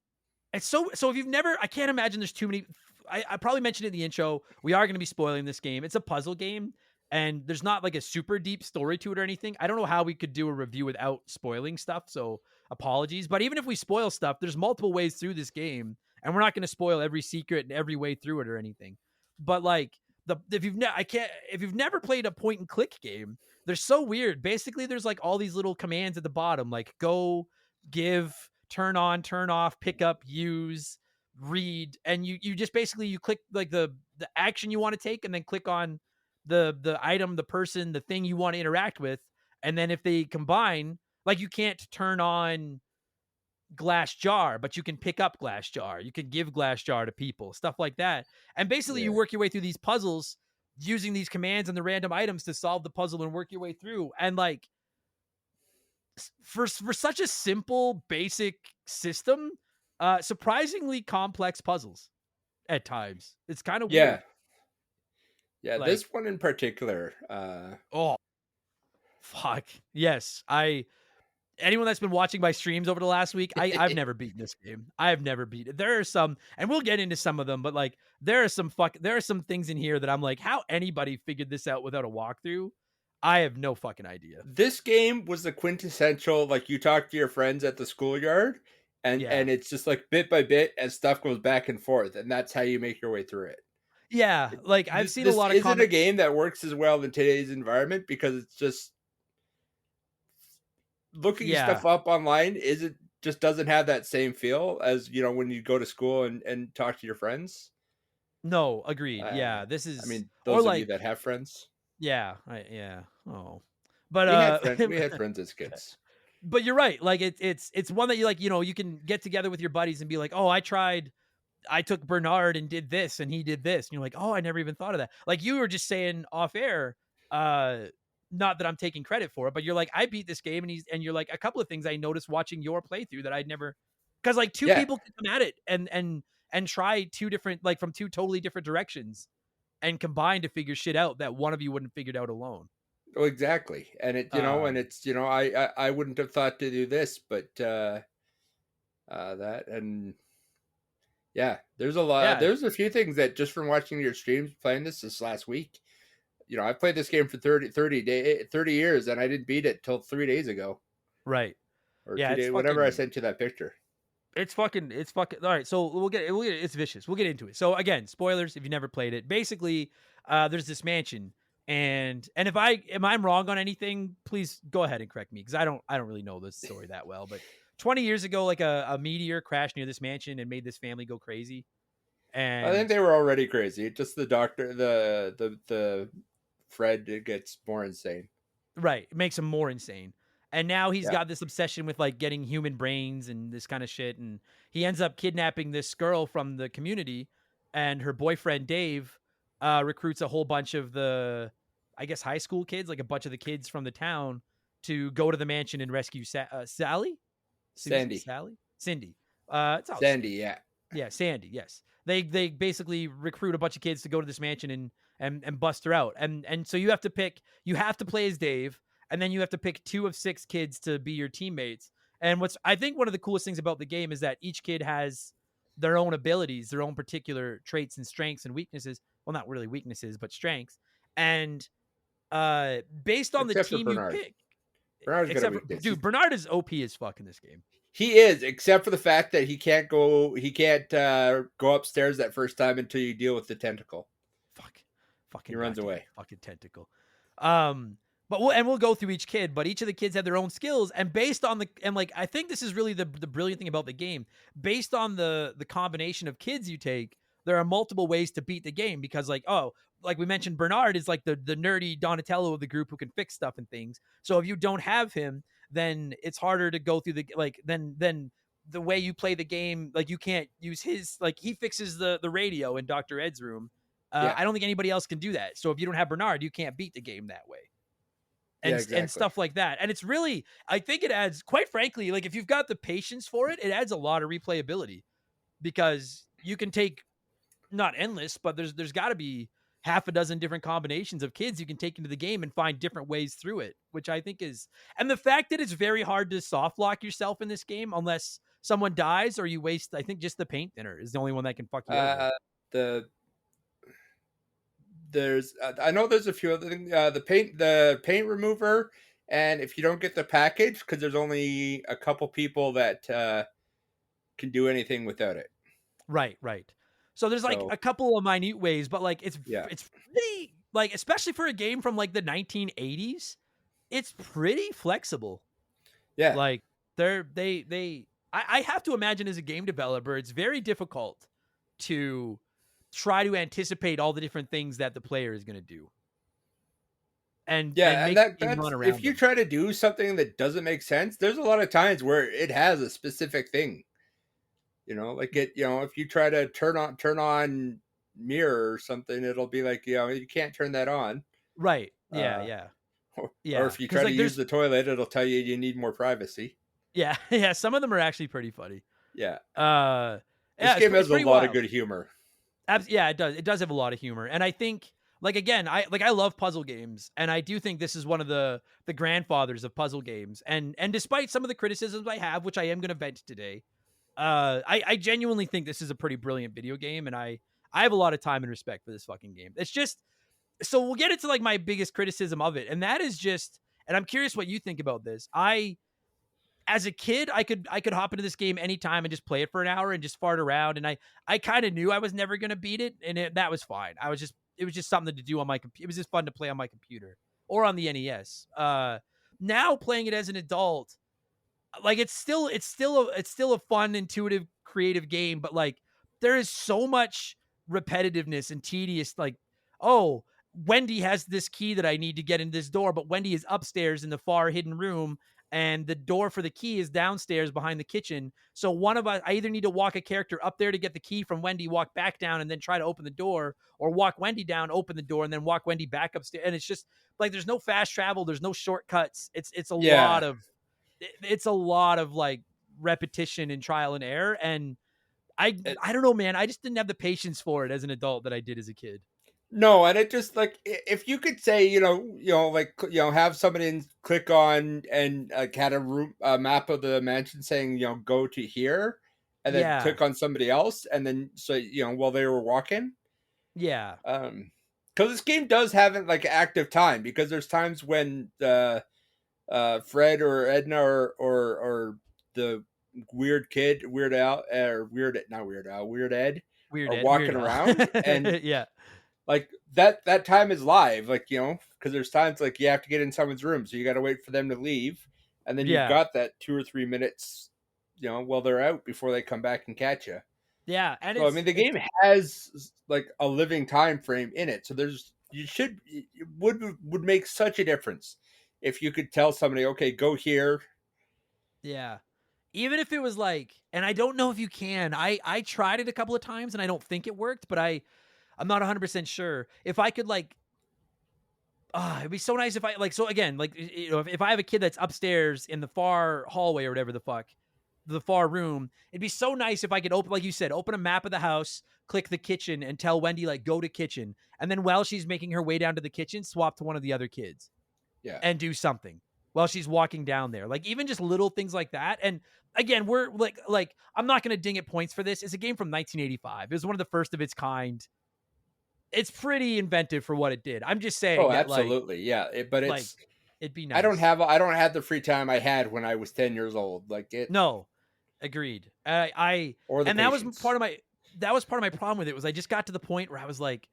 it's so if you've never, I can't imagine there's too many. I probably mentioned it in the intro. We are going to be spoiling this game. It's a puzzle game, and there's not like a super deep story to it or anything. I don't know how we could do a review without spoiling stuff, so apologies. But even if we spoil stuff, there's multiple ways through this game, and we're not going to spoil every secret and every way through it or anything. But like if you've never played a point and click game, they're so weird. Basically, there's like all these little commands at the bottom, like go, give, turn on, turn off, pick up, use, read, and you just basically you click like the action you want to take, and then click on the item, the person, the thing you want to interact with, and then if they combine, like you can't turn on glass jar, but you can pick up glass jar, you can give glass jar to people, stuff like that. And basically you work your way through these puzzles using these commands and the random items to solve the puzzle and work your way through. And like for such a simple basic system, surprisingly complex puzzles at times. It's kind of weird. Yeah, Like, this one in particular. oh fuck yes, anyone that's been watching my streams over the last week, I've never beaten this game. I've never beat it. There are some, and we'll get into some of them, but like there are some things in here that I'm like, how anybody figured this out without a walkthrough? I have no fucking idea. This game was the quintessential, like you talk to your friends at the schoolyard, and it's just like bit by bit as stuff goes back and forth, and that's how you make your way through it. Yeah, like I've seen a lot of This isn't a game that works as well in today's environment because it's just looking stuff up online just doesn't have that same feel as when you go to school and talk to your friends. No, agreed. Yeah, this is. I mean, those of you that have friends. Yeah, Oh, but we had friends as kids. But you're right. Like it's one that you like. You can get together with your buddies and be like, oh, I tried I took Bernard and did this and he did this. And you're like, oh, I never even thought of that. Like you were just saying off air, not that I'm taking credit for it, but you're like, I beat this game and you're like, a couple of things I noticed watching your playthrough that I'd never, because like two Yeah, people can come at it and try two different, like from two totally different directions and combine to figure shit out that one of you wouldn't have figured out alone. well, exactly. And it's I wouldn't have thought to do this, but that and yeah, there's a lot. Yeah, There's a few things that just from watching your streams playing this last week. I played this game for 30 years and I didn't beat it till 3 days ago right. or Yeah, 2 days, whenever I sent you that picture. it's fucking all right. So we'll get it's vicious. We'll get into it. So again, spoilers if you never played it. Basically, there's this mansion, and if I'm wrong on anything, please go ahead and correct me because I don't really know this story that well. But 20 years ago, like a meteor crashed near this mansion and made this family go crazy. I think And they were already crazy. Just the doctor, the Fred, it gets more insane. right, it makes him more insane. And now he's Yeah, got this obsession with like getting human brains and this kind of shit. And he ends up kidnapping this girl from the community, and her boyfriend Dave recruits a whole bunch of the, I guess, high school kids, like a bunch of the kids from the town, to go to the mansion and rescue Sally, Susan, Sandy, Sally, Cindy. It's all Sandy, yeah, yeah, Sandy. Yes, they basically recruit a bunch of kids to go to this mansion and bust her out. And so you have to pick. You have to play as Dave, and then you have to pick 2 of 6 kids to be your teammates. And what's I think one of the coolest things about the game is that each kid has their own abilities, their own particular traits and strengths and weaknesses. Well, not really weaknesses, but strengths. And based on the except for team you Bernard. pick, Bernard's got a except for weakness. dude, Bernard is OP as fuck in this game. He is, except for the fact that he can't go upstairs that first time until you deal with the tentacle. Fuck, He fucking runs goddamn away. fucking tentacle. But we'll go through each kid, but each of the kids have their own skills, and based on like I think this is really the brilliant thing about the game. Based on the combination of kids you take, there are multiple ways to beat the game because like we mentioned, Bernard is like the nerdy Donatello of the group who can fix stuff and things. So if you don't have him, then it's harder to go through the then the way you play the game, like you can't use his, like he fixes the radio in Dr. Ed's room. Yeah, I don't think anybody else can do that. So if you don't have Bernard, you can't beat the game that way. yeah, And exactly. stuff like that. And it's really, I think it adds, quite frankly, like if you've got the patience for it, it adds a lot of replayability because you can take not endless, but there's got to be half a dozen different combinations of kids you can take into the game and find different ways through it, which I think is, and the fact that it's very hard to soft lock yourself in this game unless someone dies or you waste, I think just the paint thinner is the only one that can fuck you over. The there's I know there's a few other things. The paint remover, and if you don't get the package, because there's only a couple people that can do anything without it. Right, right. So there's like So a couple of minute ways, but like yeah, it's pretty, like especially for a game from like the 1980s, it's pretty flexible. yeah, Like I have to imagine as a game developer, it's very difficult to try to anticipate all the different things that the player is going to do and yeah, and make the game that's run if around you them. try to do something that doesn't make sense. There's a lot of times where it has a specific thing. Like if you try to turn on mirror or something, it'll be like you can't turn that on. Right. Yeah, Uh, yeah. or Yeah, if you cuz try to like use there's the toilet, it'll tell you need more privacy. yeah, yeah, some of them are actually pretty funny. Yeah, Uh this yeah, game it's has a pretty lot of wild. good humor. Yeah, it does. It does have a lot of humor, and I think, like again, I love puzzle games, and I do think this is one of the grandfathers of puzzle games. And despite some of the criticisms I have, which I am going to vent today, I genuinely think this is a pretty brilliant video game, and I have a lot of time and respect for this fucking game. It's just so we'll get into like my biggest criticism of it, and that is just, and I'm curious what you think about this. As a kid, I could hop into this game anytime and just play it for an hour and just fart around. And I kind of knew I was never gonna beat it, and that was fine. It was just something to do on my computer. It was just fun to play on my computer or on the NES. Now playing it as an adult, like it's still a fun, intuitive, creative game, but like there is so much repetitiveness and tedious. Like, oh, Wendy has this key that I need to get in this door, but Wendy is upstairs in the far hidden room, and the door for the key is downstairs behind the kitchen. So one of us, I either need to walk a character up there to get the key from Wendy, walk back down, and then try to open the door, or walk Wendy down, open the door, and then walk Wendy back upstairs. And it's just like there's no fast travel, there's no shortcuts. It's a Yeah. lot of it's a lot of like repetition and trial and error. And I don't know, man. I just didn't have the patience for it as an adult that I did as a kid. No, and it just like if you could say, like have somebody click on and had a room a map of the mansion saying, go to here, and then Yeah. click on somebody else, and then so while they were walking, Yeah. because this game does have it like active time, because there's times when Fred or Edna or the weird kid, Weird Al, or Weird not Weird Al, Weird Ed, are Weird walking Al. around, and Yeah. like that time is live, like because there's times like you have to get in someone's room, so you got to wait for them to leave, and then you've Yeah. got that 2 or 3 minutes while they're out before they come back and catch you. Yeah. And So I mean the game has like a living time frame in it, so it would make such a difference if you could tell somebody, okay, go here. yeah. Even if it was like, and I don't know if you can. I tried it a couple of times and I don't think it worked, but I'm not 100% sure. If I could like it'd be so nice if I like, so again, like, if I have a kid that's upstairs in the far hallway or whatever the fuck, the far room, it'd be so nice if I could open, like you said, open a map of the house, click the kitchen, and tell Wendy, like, go to kitchen. And then while she's making her way down to the kitchen, swap to one of the other kids Yeah. and do something while she's walking down there. Like, even just little things like that. And again, we're like, I'm not going to ding it points for this. It's a game from 1985. It was one of the first of its kind. It's pretty inventive for what it did. I'm just saying Oh, that, absolutely. Yeah. But like, it's, it'd be I don't nice. have the free time I had when I was 10 years old. Like it, No, agreed. I or the and that was patience. part of my problem with it. Was I just got to the point where I was like,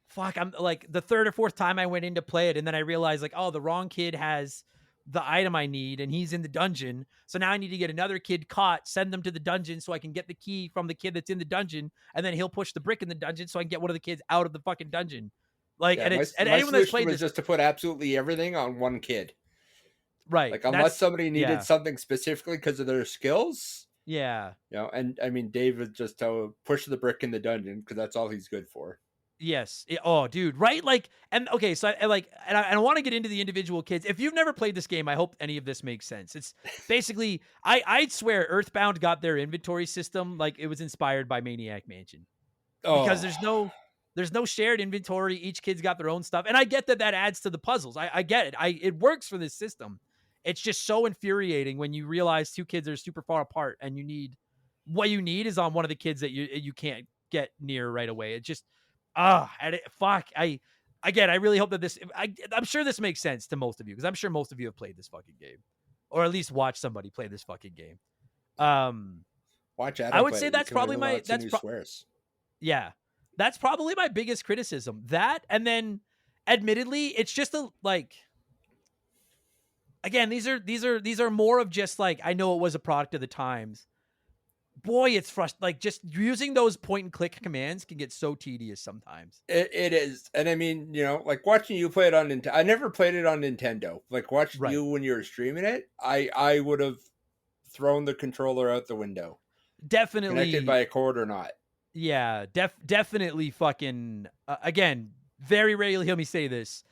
fuck, I'm like, the third or fourth time I went in to play it, and then I realized, like, oh, the wrong kid has the item I need and he's in the dungeon. So now I need to get another kid caught, send them to the dungeon so I can get the key from the kid that's in the dungeon, and then he'll push the brick in the dungeon so I can get one of the kids out of the fucking dungeon. Like, Yeah, and my anyone that's solution played was this, just to put absolutely everything on one kid. right, Like unless that's, somebody needed yeah, something specifically because of their skills, yeah. and I mean Dave would just push the brick in the dungeon because that's all he's good for. Yes. Oh, dude. Right. Like, and okay. So I like, and I want to get into the individual kids. If you've never played this game, I hope any of this makes sense. It's basically, I'd swear Earthbound got their inventory system like it was inspired by Maniac Mansion, because Oh, there's no shared inventory. Each kid's got their own stuff. And I get that adds to the puzzles. I get it. It works for this system. It's just so infuriating when you realize two kids are super far apart and what you need is on one of the kids that you can't get near right away. It just, fuck. I really hope that I'm sure this makes sense to most of you, because I'm sure most of you have played this fucking game, or at least watched somebody play this fucking game. watch I Adam would play say it. You that's can learn probably a my lot of new swears. yeah, that's probably my biggest criticism. That, and then, admittedly, it's just like, again, these are more of just like, I know it was a product of the times. Boy, it's frustrating. Like, just using those point and click commands can get so tedious sometimes. It is, and I mean, like watching you play it on Nintendo. I never played it on Nintendo. Like watching Right. you when you were streaming it, I would have thrown the controller out the window, connected by Definitely. a cord or not. Yeah, definitely fucking, again, very rarely hear me say this.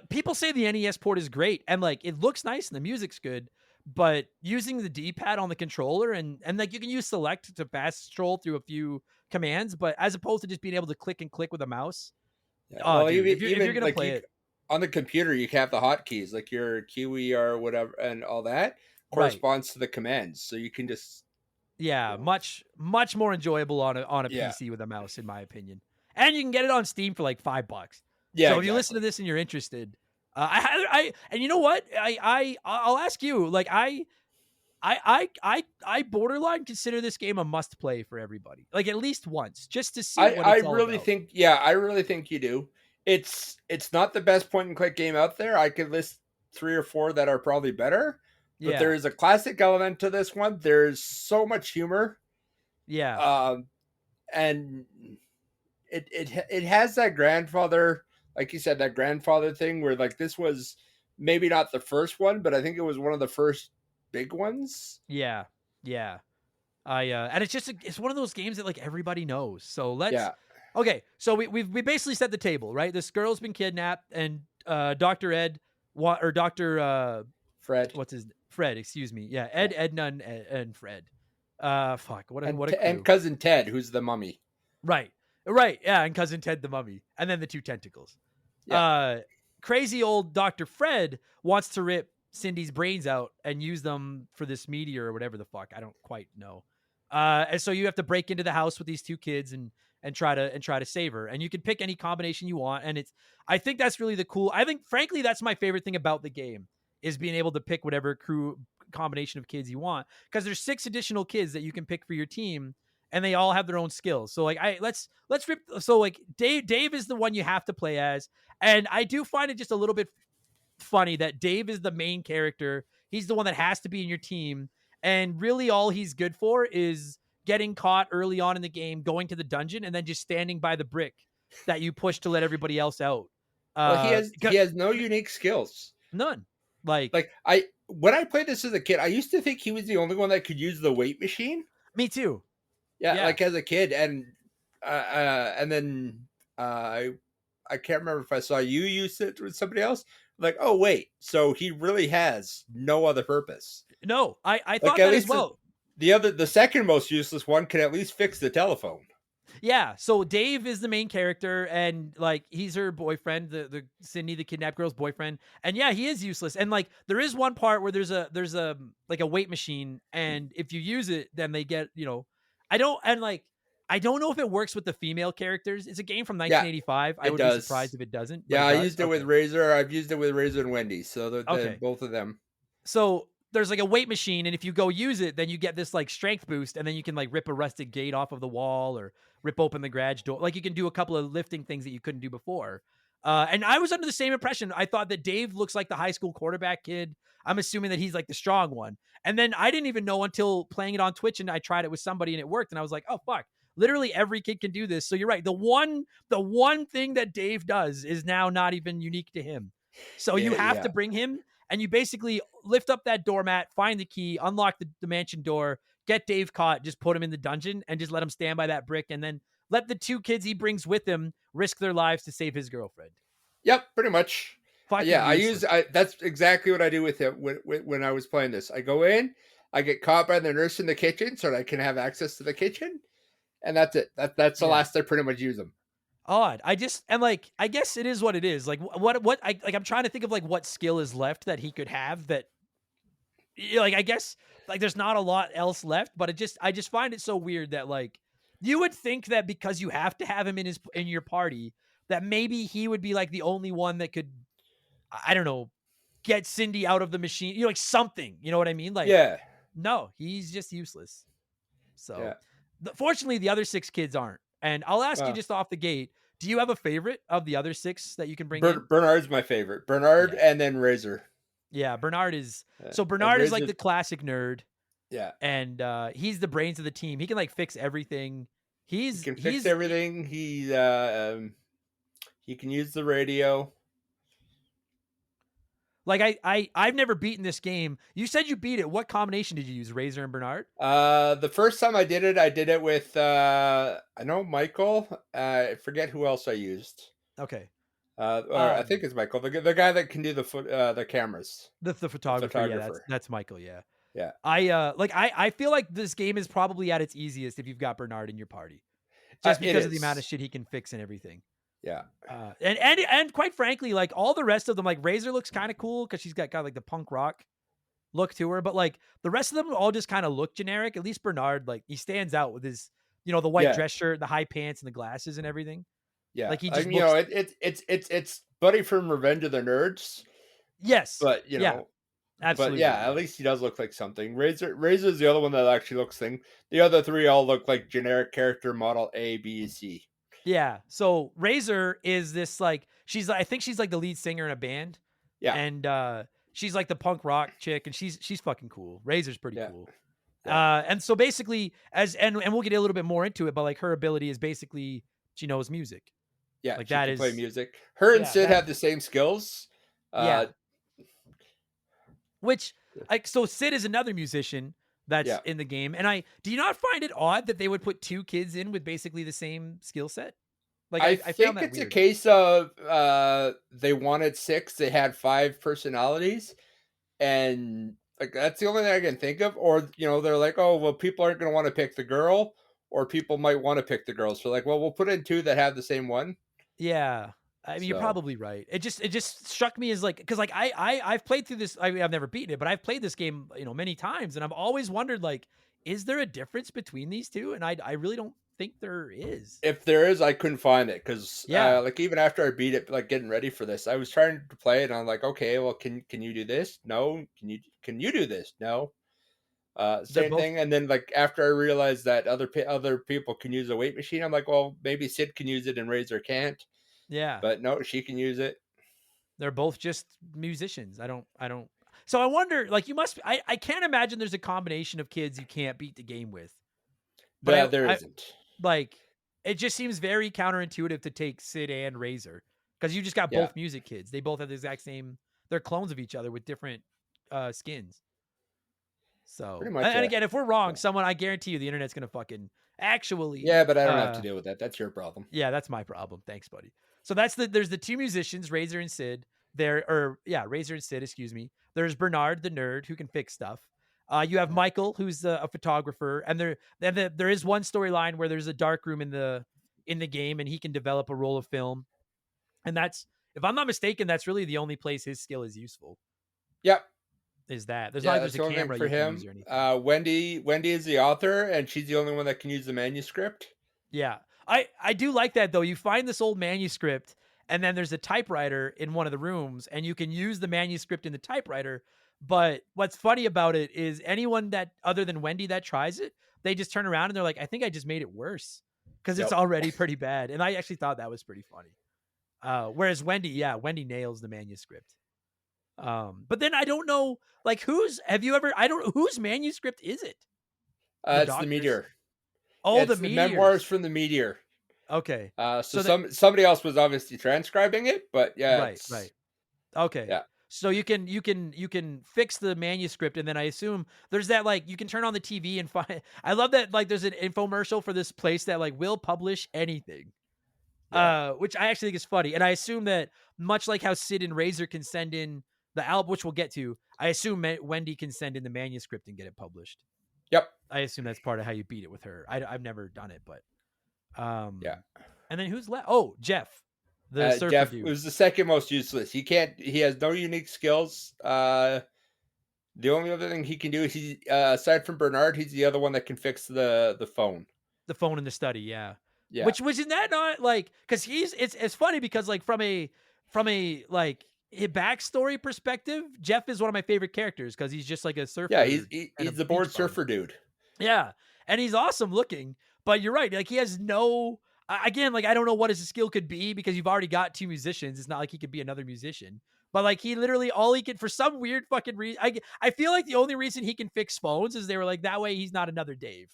People say the NES port is great, and like, it looks nice and the music's good, but using the D-pad on the controller, and like, you can use select to fast scroll through a few commands, but as opposed to just being able to click and click with a mouse. Yeah. Oh, Well, dude, if you're even gonna like play it, on the computer, you can have the hotkeys, like your Kiwi or whatever, and all that right? corresponds to the commands, so you can just, Yeah, you know, much more enjoyable on a yeah, PC with a mouse, in my opinion. And you can get it on Steam for like $5. yeah, So if you listen exactly. to this and you're interested, and you know what, I'll ask you. Like, I borderline consider this game a must play for everybody. Like, at least once, just to see what I it's all really about. think, yeah, I really think you do. It's not the best point and click game out there. I could list 3 or 4 that are probably better, but there Yeah, is a classic element to this one. There's so much humor, yeah, um, and it has that grandfather, like you said, that grandfather thing where like this was maybe not the first one, but I think it was one of the first big ones. Yeah, yeah. And it's one of those games that like everybody knows. So let's Yeah, okay. So we basically set the table, right? This girl's been kidnapped, and Doctor Ed, or Doctor Fred what's his Fred? Excuse me. Yeah, yeah. Ed, Edna, and Fred. Fuck. What a And crew. cousin Ted, who's the mummy. Right. Right. Yeah, and cousin Ted the mummy, and then the two tentacles. Yeah. Uh, Crazy old Dr. Fred wants to rip Cindy's brains out and use them for this meteor or whatever the fuck. I don't quite know. And so you have to break into the house with these two kids and try to save her. And you can pick any combination you want. And I think that's really the cool. I think frankly that's my favorite thing about the game is being able to pick whatever crew combination of kids you want, because there's 6 additional kids that you can pick for your team, and they all have their own skills. So like let's rip. So like Dave is the one you have to play as, and I do find it just a little bit funny that Dave is the main character. He's the one that has to be in your team, and really all he's good for is getting caught early on in the game, going to the dungeon, and then just standing by the brick that you push to let everybody else out. Well, he Uh, has no unique skills. None. Like Like when I played this as a kid, I used to think he was the only one that could use the weight machine. me too. Yeah, Yeah. like as a kid, and then I can't remember if I saw you use it with somebody else. Like, oh wait, so he really has no other purpose. No, I Like thought at that as least well. the second most useless one can at least fix the telephone. Yeah, so Dave is the main character, and like he's her boyfriend, the Cindy, the kidnapped girl's boyfriend, and yeah, he is useless. And like there is one part where there's a like a weight machine, and if you use it, then they get I don't know if it works with the female characters. It's a game from Yeah, 1985. I it would be does. surprised if it doesn't, but Yeah, it I does. used it with Okay, Razor. I've used it with Razor and Wendy. So the okay. both of them. So there's like a weight machine, and if you go use it, then you get this like strength boost, and then you can like rip a rusted gate off of the wall or rip open the garage door. Like you can do a couple of lifting things that you couldn't do before. And I was under the same impression. I thought that Dave looks like the high school quarterback kid. I'm assuming that he's like the strong one. And then I didn't even know until playing it on Twitch, and I tried it with somebody and it worked. And I was like, oh fuck. Literally every kid can do this. So you're right. The one thing that Dave does is now not even unique to him. So you Yeah, have yeah. to bring him, and you basically lift up that doormat, find the key, unlock the mansion door, get Dave caught, just put him in the dungeon, and just let him stand by that brick, and then let the two kids he brings with him risk their lives to save his girlfriend. Yep, pretty much. Fucking Yeah, useless. that's exactly what I do with it when I was playing this. I go in, I get caught by the nurse in the kitchen so that I can have access to the kitchen, and that's it. That's the Yeah. last I pretty much use them. Odd. I guess it is what it is. Like I'm trying to think of like what skill is left that he could have that like I guess like there's not a lot else left, but I just find it so weird that like you would think that because you have to have him in your party that maybe he would be like the only one that could I don't know get Cindy out of the machine, like something, you know what I mean? Like Yeah, no, he's just useless. yeah. So fortunately the other 6 kids aren't. And I'll ask you Well, just off the gate, do you have a favorite of the other 6 that you can bring in? Bernard's my favorite. Bernard Yeah. and then Razor. Yeah, Bernard is so And Bernard is like Razor's the classic nerd, yeah. and he's the brains of the team. He can like fix everything. He can fix He's everything. He can use the radio. like I've never beaten this game. You said you beat it. What combination did you use? Razor and Bernard? The first time I did it with I know Michael. I forget who else I used. Okay. Or I think it's Michael, the guy that can do the cameras, The the photographer, yeah, photographer. that's Michael, yeah. Yeah, I feel like this game is probably at its easiest if you've got Bernard in your party. Just it because of the amount of is. shit he can fix and everything. Yeah, And quite frankly, like all the rest of them, like Razor looks kind of cool because she's got kind of like the punk rock look to her, but like the rest of them all just kind of look generic. At least Bernard, like he stands out with his, the white yeah, dress shirt, the high pants, and the glasses and everything. yeah. Like he I just mean, looks. it's Buddy from Revenge of the Nerds, Yes, but yeah, yeah, absolutely, at yeah. least he does look like something. Razor's the other one that actually looks thing. The other three all look like generic character model A, B, C. Yeah. So Razor is this like I think she's like the lead singer in a band, Yeah, and she's like the punk rock chick, and she's fucking cool. Razor's pretty yeah, cool. yeah, And so basically, and we'll get a little bit more into it, but like her ability is basically she knows music. yeah. Like She that can play is music. Her and yeah Sid that have the same skills. Uh, yeah Which, like, so Sid is another musician that's Yeah. in the game, and do you not find it odd that they would put 2 kids in with basically the same skill set? Like, I I found think that it's a weird. case of they wanted 6, they had 5 personalities, and like that's the only thing I can think of. Or they're like, oh well, people aren't going to want to pick the girl, or people might want to pick the girl. So like, well, we'll put in 2 that have the same one. Yeah. I mean, you're So probably right. It just struck me as like, because like I've played through this. I mean, I've never beaten it, but I've played this game, many times, and I've always wondered like, is there a difference between these two? And I really don't think there is. if there is, I couldn't find it because Yeah, like even after I beat it, like getting ready for this, I was trying to play it, and I'm like, okay, well, can you do this? No. Can you do this? No. they're Same both thing. And then like after I realized that other people can use a weight machine, I'm like, well, maybe Sid can use it and Razor can't. yeah, But no, she can use it. they're both just musicians. I don't. So I wonder, like, you must. I can't imagine there's a combination of kids you can't beat the game with. But There I isn't. like, it just seems very counterintuitive to take Sid and Razor, because you just got Yeah, both music kids. They both have the exact same. They're clones of each other with different skins. So, pretty much. and again, if we're wrong, Yeah, someone, I guarantee you, the internet's gonna fucking actually. yeah, but I don't have to deal with that. That's your problem. Yeah, that's my problem. Thanks, buddy. So there's the 2 musicians, Razor and Sid. Razor and Sid, excuse me. There's Bernard, the nerd, who can fix stuff. You have Yeah. Michael, who's a photographer, and there is one storyline where there's a dark room in the game, and he can develop a roll of film. And that's, if I'm not mistaken, that's really the only place his skill is useful. Yep. Is that there's not Yeah, like that's there's a the only thing camera for you can use him. or anything. Wendy is the author, and she's the only one that can use the manuscript. Yeah. I do like that though. You find this old manuscript, and then there's a typewriter in one of the rooms, and you can use the manuscript in the typewriter. But what's funny about it is anyone that other than Wendy that tries it, they just turn around and they're like, I think I just made it worse because it's Yep. already pretty bad. And I actually thought that was pretty funny. Whereas Wendy nails the manuscript. But then I don't know, like, whose manuscript is it? The It's the doctor's. meteor. Oh, the It's the memoirs meteors. from the meteor. Okay. So So that somebody else was obviously transcribing it, but yeah, right, it's right. Okay. yeah, So you can fix the manuscript, and then I assume there's that, like, you can turn on the TV and find. I love that, like, there's an infomercial for this place that like will publish anything. yeah, Which I actually think is funny. And I assume that much like how Sid and Razor can send in the album, which we'll get to, I assume Wendy can send in the manuscript and get it published. yep, I assume that's part of how you beat it with her. I've never done it, but yeah. and then who's left? Oh, Jeff, the surfer Jeff dude. was the second most useless. He has no unique skills. The only other thing he can do is aside from Bernard, he's the other one that can fix the phone. The phone in the study, yeah. Yeah, Which is that not like, because it's funny because like from a like a backstory perspective, Jeff is one of my favorite characters because he's just like a yeah. surfer and a He's the beach board bum. surfer dude. Yeah, and he's awesome looking, but you're right. Like, he has no. Again, like, I don't know what his skill could be because you've already got 2 musicians. It's not like he could be another musician. But like, he literally, all he can, for some weird fucking reason, I feel like the only reason he can fix phones is they were like, that way he's not another Dave.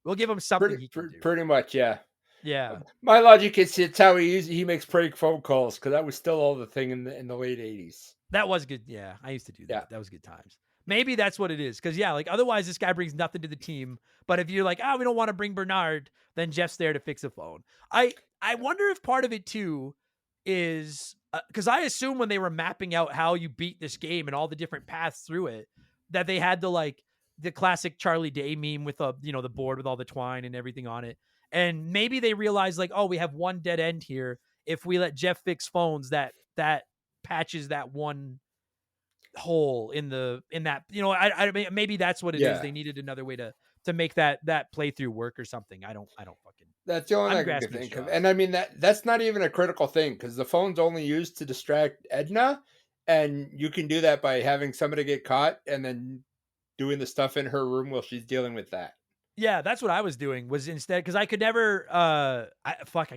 We'll give him something he can do. Pretty much, yeah. Yeah. My logic is it's how he makes prank phone calls because that was still all the thing in the late '80s. That was good. Yeah, I used to do Yeah, that. That was good times. Maybe that's what it is. Because yeah, like, otherwise this guy brings nothing to the team. But if you're like, we don't want to bring Bernard, then Jeff's there to fix a phone. I wonder if part of it too is because I assume when they were mapping out how you beat this game and all the different paths through it, that they had the classic Charlie Day meme with the board with all the twine and everything on it. And maybe they realized, like, oh, we have one dead end here. If we let Jeff fix phones, that patches that one hole in that. Maybe that's what it is. yeah. They needed another way to make that playthrough work or something. I don't fucking. That's the only I'm thing I can grasping think of. straws. And I mean that's not even a critical thing because the phone's only used to distract Edna, and you can do that by having somebody get caught and then doing the stuff in her room while she's dealing with that. Yeah, that's what I was doing, was instead, because I could never I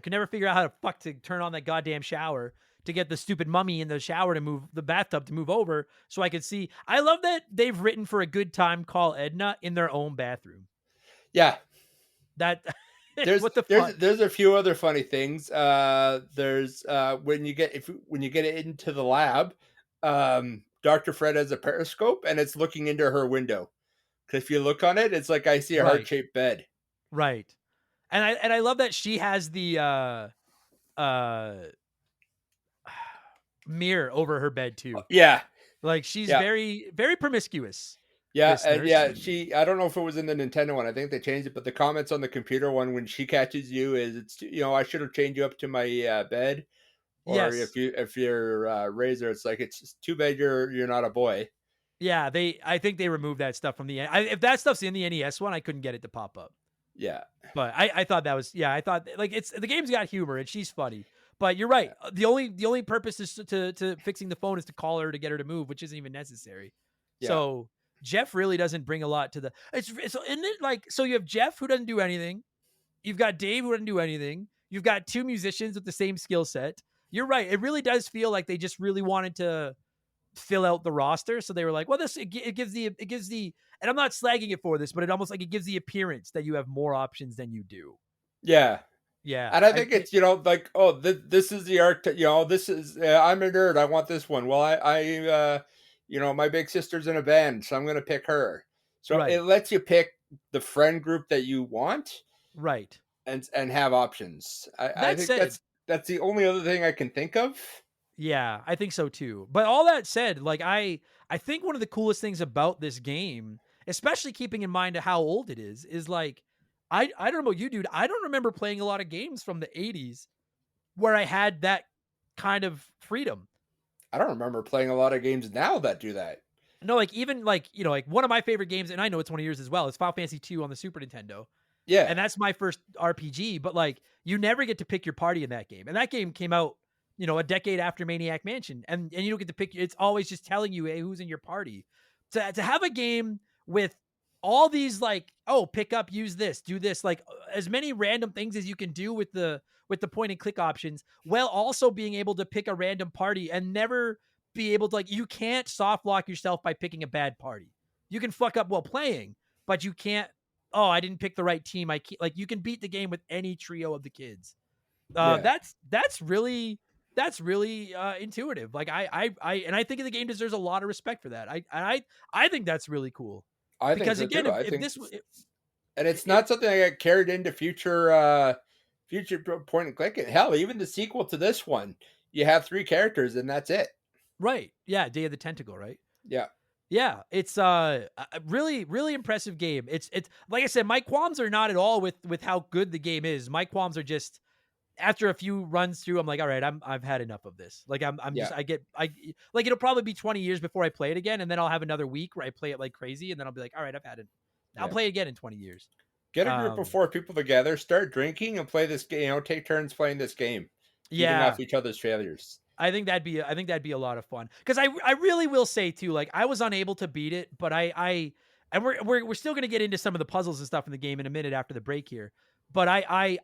could never figure out how to turn on that goddamn shower to get the stupid mummy in the shower to move the bathtub to move over so I could see. I love that they've written for a good time call Edna in their own bathroom. Yeah, That there's what the there's fuck? there's a few other funny things. There's when you get it into the lab, Dr. Fred has a periscope and it's looking into her window. Because if you look on it, it's like I see a Right. heart-shaped bed. Right. And I love that she has the uh mirror over her bed too. Yeah, Like she's yeah, very very promiscuous, yeah, and listeners. yeah. I don't know if it was in the Nintendo one. I think they changed it, but the comments on the computer one when she catches you is I should have changed you up to my bed, or Yes. if you're Razor, it's like it's just too bad you're not a boy. Yeah, I think they removed that stuff from the if that stuff's in the NES one, I couldn't get it to pop up. Yeah, But I thought that was I thought like it's the game's got humor and she's funny. But you're right. yeah, The only purpose is to fixing the phone is to call her to get her to move, which isn't even necessary. yeah, So Jeff really doesn't bring a lot to the it's isn't it like so you have Jeff who doesn't do anything. You've got Dave who doesn't do anything. You've got two musicians with the same skill set. You're right. It really does feel like they just really wanted to fill out the roster. So they were like, well, it gives the and I'm not slagging it for this, but it almost like it gives the appearance that you have more options than you do. yeah. Yeah. And I think it's like, oh, this is the art. This is I'm a nerd. I want this one. Well, my big sister's in a band, so I'm going to pick her. So it Right. lets you pick the friend group that you want Right. and have options. I That think said, that's the only other thing I can think of. yeah, I think so too. But all that said, like I think one of the coolest things about this game, especially keeping in mind how old it is like I don't know about you, dude. I don't remember playing a lot of games from the 80s where I had that kind of freedom. I don't remember playing a lot of games now that do that. No, like even like, like one of my favorite games, and I know it's one of yours as well, is Final Fantasy 2 on the Super Nintendo. Yeah, And that's my first RPG, but like you never get to pick your party in that game. And that game came out, a decade after Maniac Mansion. And you don't get to pick it's always just telling you, hey, who's in your party. To have a game with all these like, oh, pick up, use this, do this, like as many random things as you can do with the point and click options, while also being able to pick a random party and never be able to like you can't soft lock yourself by picking a bad party. You can fuck up while playing, but you can't oh, I didn't pick the right team. Like you can beat the game with any trio of the kids. yeah. That's really intuitive. Like I think the game deserves a lot of respect for that. I think that's really cool I think because so again, too. I if think, this and it's if not something I got carried into future point and click. Hell, even the sequel to this one, you have three characters and that's it. right, yeah, Day of the Tentacle, right? Yeah, Yeah, it's a really really impressive game. It's like I said, my qualms are not at all with how good the game is. My qualms are just after a few runs through, I'm like, all right, I've had enough of this. Like I'm yeah, just I like it'll probably be 20 years before I play it again, and then I'll have another week where I play it like crazy, and then I'll be like, all right, I've had it. I'll yeah. play it again in 20 years. Get a group of Um, 4 people together, start drinking, and play this game. Take turns playing this game, feeding yeah, off each other's failures. I think that'd be a lot of fun because I really will say too, like I was unable to beat it, but I and we're still gonna get into some of the puzzles and stuff in the game in a minute after the break here. But I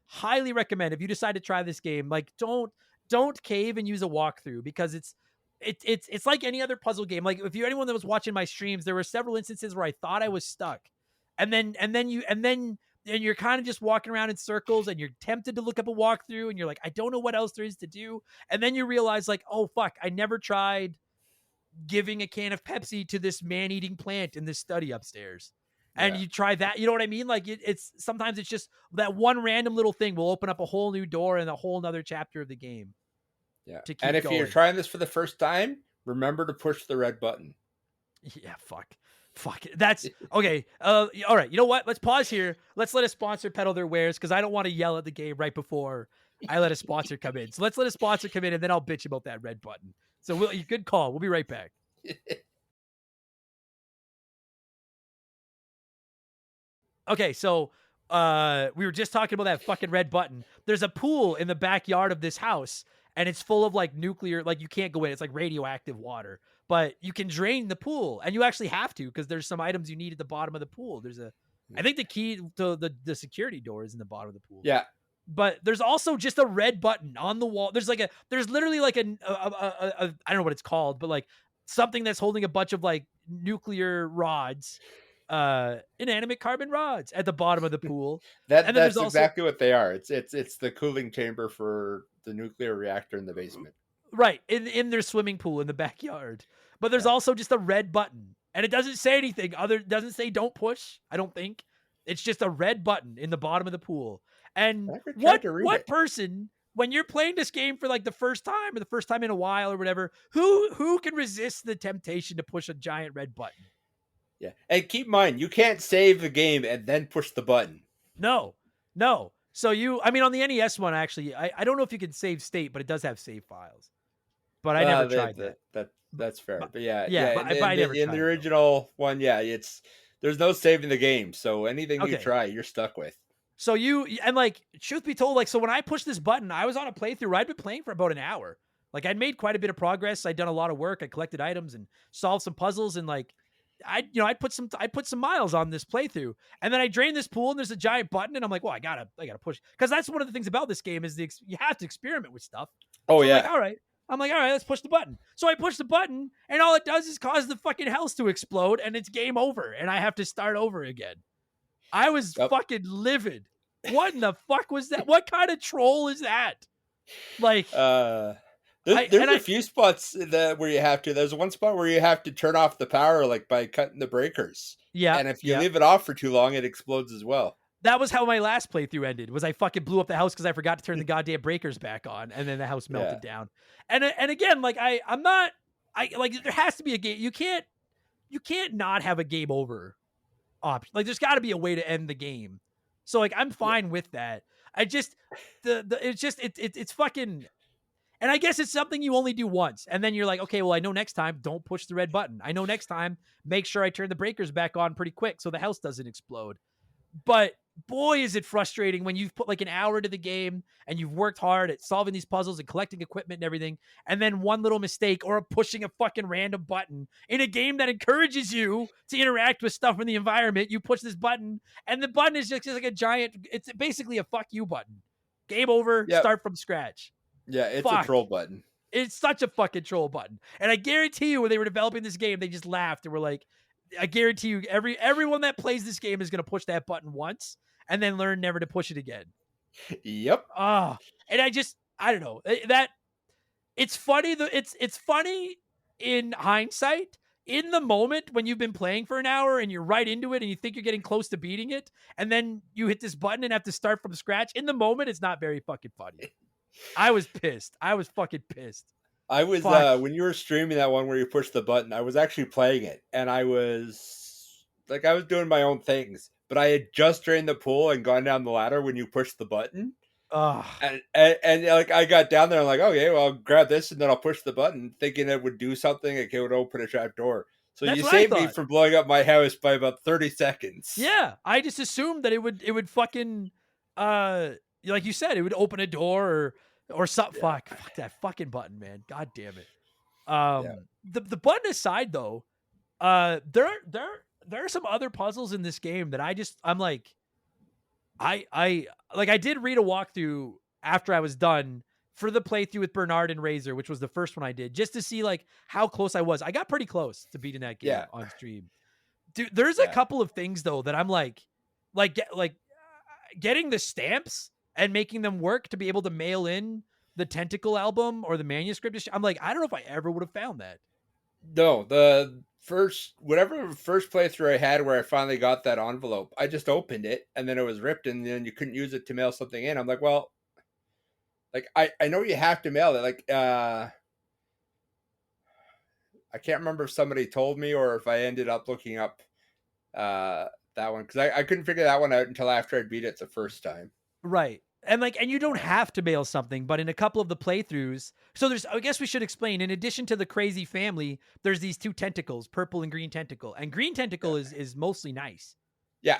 highly recommend if you decide to try this game, like don't cave and use a walkthrough because it's like any other puzzle game. Like if you anyone that was watching my streams, there were several instances where I thought I was stuck, and you're kind of just walking around in circles and you're tempted to look up a walkthrough and you're like, I don't know what else there is to do. And then you realize like, oh fuck, I never tried giving a can of Pepsi to this man-eating plant in this study upstairs. And Yeah, you try that, you know what I mean? Like it's sometimes it's just that one random little thing will open up a whole new door and a whole nother chapter of the game yeah. to And keep if you're going. trying this for the first time, remember to push the red button. Yeah, fuck it. That's okay. All right. You know what? Let's pause here. Let's let a sponsor peddle their wares because I don't want to yell at the game right before I let a sponsor come in. So let's let a sponsor come in and then I'll bitch about that red button. So good call. We'll be right back. Okay, so we were just talking about that fucking red button. There's a pool in the backyard of this house, and it's full of like nuclear, like you can't go in. It's like radioactive water, but you can drain the pool, and you actually have to because there's some items you need at the bottom of the pool. I think the key to the security door is in the bottom of the pool. Yeah, But there's also just a red button on the wall. There's literally like I don't know what it's called, but like something that's holding a bunch of like nuclear rods, inanimate carbon rods at the bottom of the pool. And then there's that's also exactly what they are. It's the cooling chamber for the nuclear reactor in the basement. Right, in their swimming pool in the backyard. But there's also just a red button, and it doesn't say anything doesn't say don't push, I don't think. It's just a red button in the bottom of the pool. I And never tried what to read what it. person, when you're playing this game for like the first time or the first time in a while or whatever, who can resist the temptation to push a giant red button? Yeah, and keep in mind, you can't save the game and then push the button. No. No. So I mean on the NES one actually, I don't know if you can save state, but it does have save files. But I never tried that. That's fair. But But yeah, yeah, yeah. but I never In the tried it though. original one, yeah, there's no saving the game. So anything you Okay. try, you're stuck with. So and like, truth be told, like, so when I pushed this button, I was on a playthrough where I'd been playing for about an hour. Like, I'd made quite a bit of progress. I'd done a lot of work. I collected items and solved some puzzles. And like, I'd put some miles on this playthrough. And then I drained this pool and there's a giant button. And I'm like, well, I gotta push. Cause that's one of the things about this game is you have to experiment with stuff. Oh So yeah, I'm like, all right, let's push the button. So I push the button and all it does is cause the fucking house to explode and it's game over. And I have to start over again. I was Yep. fucking livid. What in the fuck was that? What kind of troll is that? Like, there's a few spots where you have to. There's one spot where you have to turn off the power, like by cutting the breakers. yeah, And if you yeah. leave it off for too long, it explodes as well. That was how my last playthrough ended. Was I fucking blew up the house because I forgot to turn the goddamn breakers back on, and then the house melted down. And again, like I'm not. I like there has to be a game. You can't not have a game over option. Like there's got to be a way to end the game. So like I'm fine with that. I just it's fucking. And I guess it's something you only do once. And then you're like, okay, well, I know next time, don't push the red button. I know next time, make sure I turn the breakers back on pretty quick so the house doesn't explode. But boy, is it frustrating when you've put like an hour into the game and you've worked hard at solving these puzzles and collecting equipment and everything. And then one little mistake or pushing a fucking random button in a game that encourages you to interact with stuff in the environment. You push this button and the button is just like a giant, it's basically a fuck you button. Game over, Yep. start from scratch. Yeah, it's Fuck. a troll button. It's such a fucking troll button. And I guarantee you when they were developing this game, they just laughed and were like, I guarantee you everyone that plays this game is going to push that button once and then learn never to push it again. Yep. And I don't know that it's funny. It's funny in hindsight. In the moment when you've been playing for an hour and you're right into it and you think you're getting close to beating it, and then you hit this button and have to start from scratch. In the moment, it's not very fucking funny. I was pissed. I was fucking pissed. I was when you were streaming that one where you pushed the button, I was actually playing it, and I was doing my own things, but I had just drained the pool and gone down the ladder when you pushed the button. And like I got down there, I'm like, okay, well, I'll grab this and then I'll push the button, thinking it would do something, like it would open a trap door. So That's you what I saved me thought. from blowing up my house by about 30 seconds. Yeah, I just assumed that it would fucking like you said, it would open a door or something. Yeah. Fuck that fucking button, man. God damn it. The button aside though, there are some other puzzles in this game that I'm like, I did read a walkthrough after I was done for the playthrough with Bernard and Razor, which was the first one I did, just to see like how close I was. I got pretty close to beating that game on stream. Dude, there's a couple of things though that I'm like getting the stamps and making them work to be able to mail in the Tentacle album or the manuscript. I'm like, I don't know if I ever would have found that. No, the first playthrough I had where I finally got that envelope, I just opened it and then it was ripped and then you couldn't use it to mail something in. I'm like, well, like I know you have to mail it. Like I can't remember if somebody told me or if I ended up looking up that one because I couldn't figure that one out until after I beat it the first time. Right. And you don't have to mail something, but in a couple of the playthroughs, so I guess we should explain, in addition to the crazy family, there's these two tentacles, purple and green tentacle. And green tentacle is mostly nice. Yeah.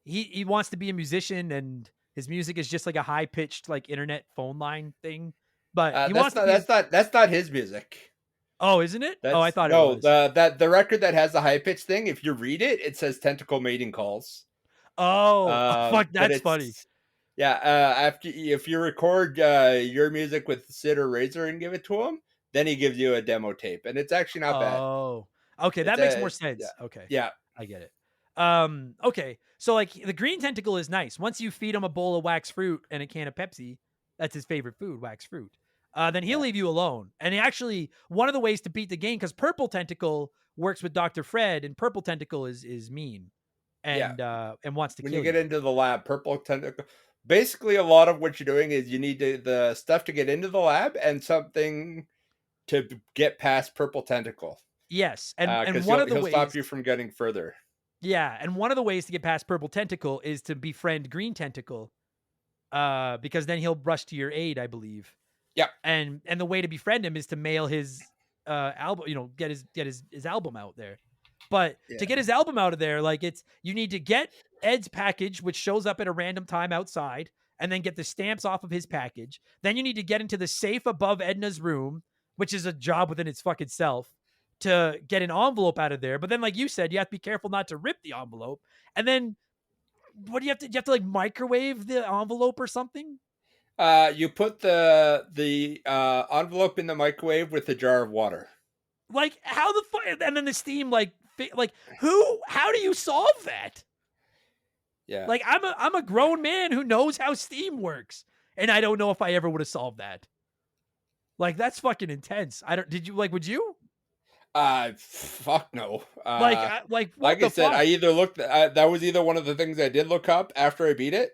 He wants to be a musician and his music is just like a high pitched like internet phone line thing. But that's not his music. Oh, isn't it? I thought it was. The record that has the high pitch thing, if you read it, it says tentacle mating calls. Oh, fuck, that's funny. Yeah, if you record your music with Sid or Razor and give it to him, then he gives you a demo tape, and it's actually not bad. Oh, okay, that makes more sense. Yeah. Okay, yeah, I get it. Okay, so like the green tentacle is nice. Once you feed him a bowl of wax fruit and a can of Pepsi, that's his favorite food, wax fruit. then he'll Yeah. leave you alone. And actually, one of the ways to beat the game, because Purple Tentacle works with Dr. Fred, and Purple Tentacle is mean Yeah. and wants to When you kill get you. into the lab, purple tentacle. Basically, a lot of what you're doing is you need the stuff to get into the lab and something to get past purple tentacle. Yes, and Because one of the he'll stop ways, you from getting further. yeah, and one of the ways to get past Purple Tentacle is to befriend Green Tentacle, because then he'll rush to your aid, I believe. Yeah. And the way to befriend him is to mail his album, get his album out there. But Yeah. to get his album out of there, like you need to get Ed's package, which shows up at a random time outside, and then get the stamps off of his package. Then you need to get into the safe above Edna's room, which is a job within its fucking self, to get an envelope out of there. But then, like you said, you have to be careful not to rip the envelope. And then what do you have to? Do you have to like microwave the envelope or something? You put the envelope in the microwave with a jar of water. Like how the fuck? And then the steam, like who? How do you solve that? Yeah. Like I'm a grown man who knows how steam works, and I don't know if I ever would have solved that. Like that's fucking intense. I don't. Did you like? Would you? Fuck no. What Like the I said, fuck? I either looked. That was either one of the things I did look up after I beat it,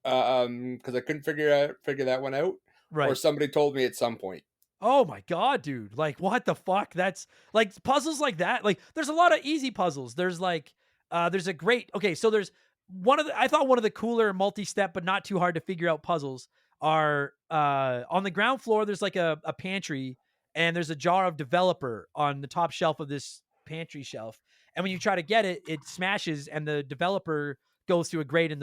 because I couldn't figure that one out, or Right. somebody told me at some point. Oh my god, dude. Like what the fuck? That's like puzzles like that. Like there's a lot of easy puzzles. There's like there's a great okay, so there's I thought one of the cooler multi-step but not too hard to figure out puzzles are on the ground floor there's like a pantry, and there's a jar of developer on the top shelf of this pantry shelf. And when you try to get it, it smashes and the developer goes through a grate on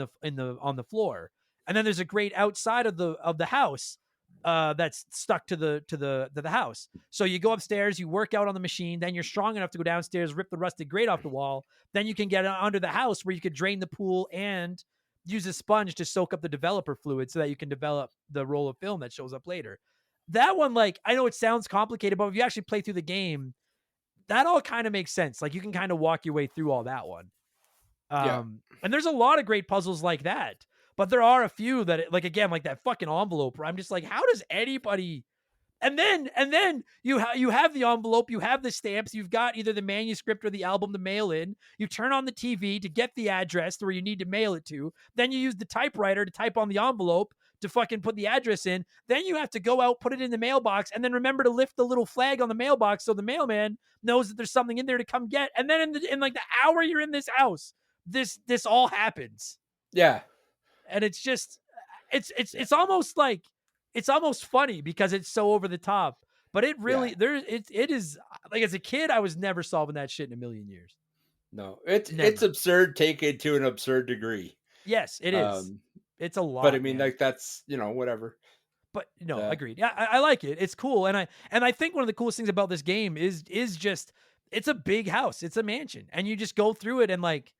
the floor. And then there's a grate outside of the house that's stuck to the house. So you go upstairs, you work out on the machine, then you're strong enough to go downstairs, rip the rusted grate off the wall. Then you can get under the house where you could drain the pool and use a sponge to soak up the developer fluid so that you can develop the roll of film that shows up later. That one, like, I know it sounds complicated, but if you actually play through the game, that all kind of makes sense. Like you can kind of walk your way through all that one. Yeah. And there's a lot of great puzzles like that. But there are a few that, like again, like that fucking envelope where I'm just like, how does anybody? And then you have the envelope, you have the stamps, you've got either the manuscript or the album to mail in. You turn on the TV to get the address to where you need to mail it to. Then you use the typewriter to type on the envelope to fucking put the address in. Then you have to go out, put it in the mailbox, and then remember to lift the little flag on the mailbox so the mailman knows that there's something in there to come get. And then in like the hour you're in this house, this all happens. Yeah. And it's just it's almost like it's almost funny because it's so over the top. But it really it is like as a kid I was never solving that shit in a million years. No, it's Never. absurd taken to an absurd degree. Yes, it is. It's a But I lot, mean, man. like that's whatever. But no, Uh, agreed. Yeah, I like it. It's cool, and I think one of the coolest things about this game is just it's a big house. It's a mansion, and you just go through it and like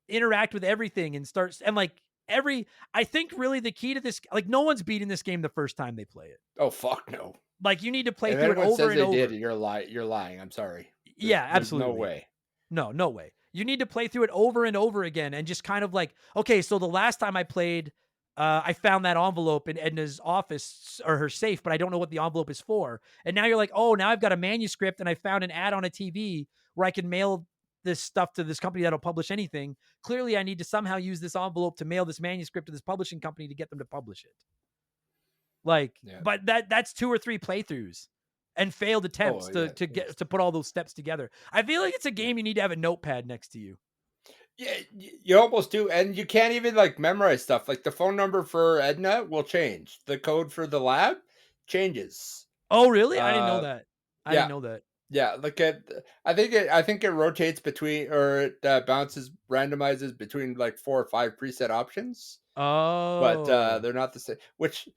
interact with everything and start and like I think really the key to this, like no one's beating this game the first time they play it. Oh fuck no! Like you need to play If through it anyone over says and they over. did, you're lying. I'm sorry. Yeah, There's absolutely. no way. No way. You need to play through it over and over again and just kind of like, okay, so the last time I played, I found that envelope in Edna's office or her safe, but I don't know what the envelope is for. And now you're like, oh, now I've got a manuscript and I found an ad on a TV where I can mail this stuff to this company that'll publish anything. Clearly, I need to somehow use this envelope to mail this manuscript to this publishing company to get them to publish it. Like, but that's 2 or 3 playthroughs and failed attempts to put all those steps together. I feel like it's a game you need to have a notepad next to you. Yeah, you almost do, and you can't even like memorize stuff. Like the phone number for Edna will change. The code for the lab changes. Oh, really? I didn't know that. I didn't know that. Yeah, look at. I think it rotates between, or it randomizes between like 4 or 5 preset options. Oh, But they're not the same. Which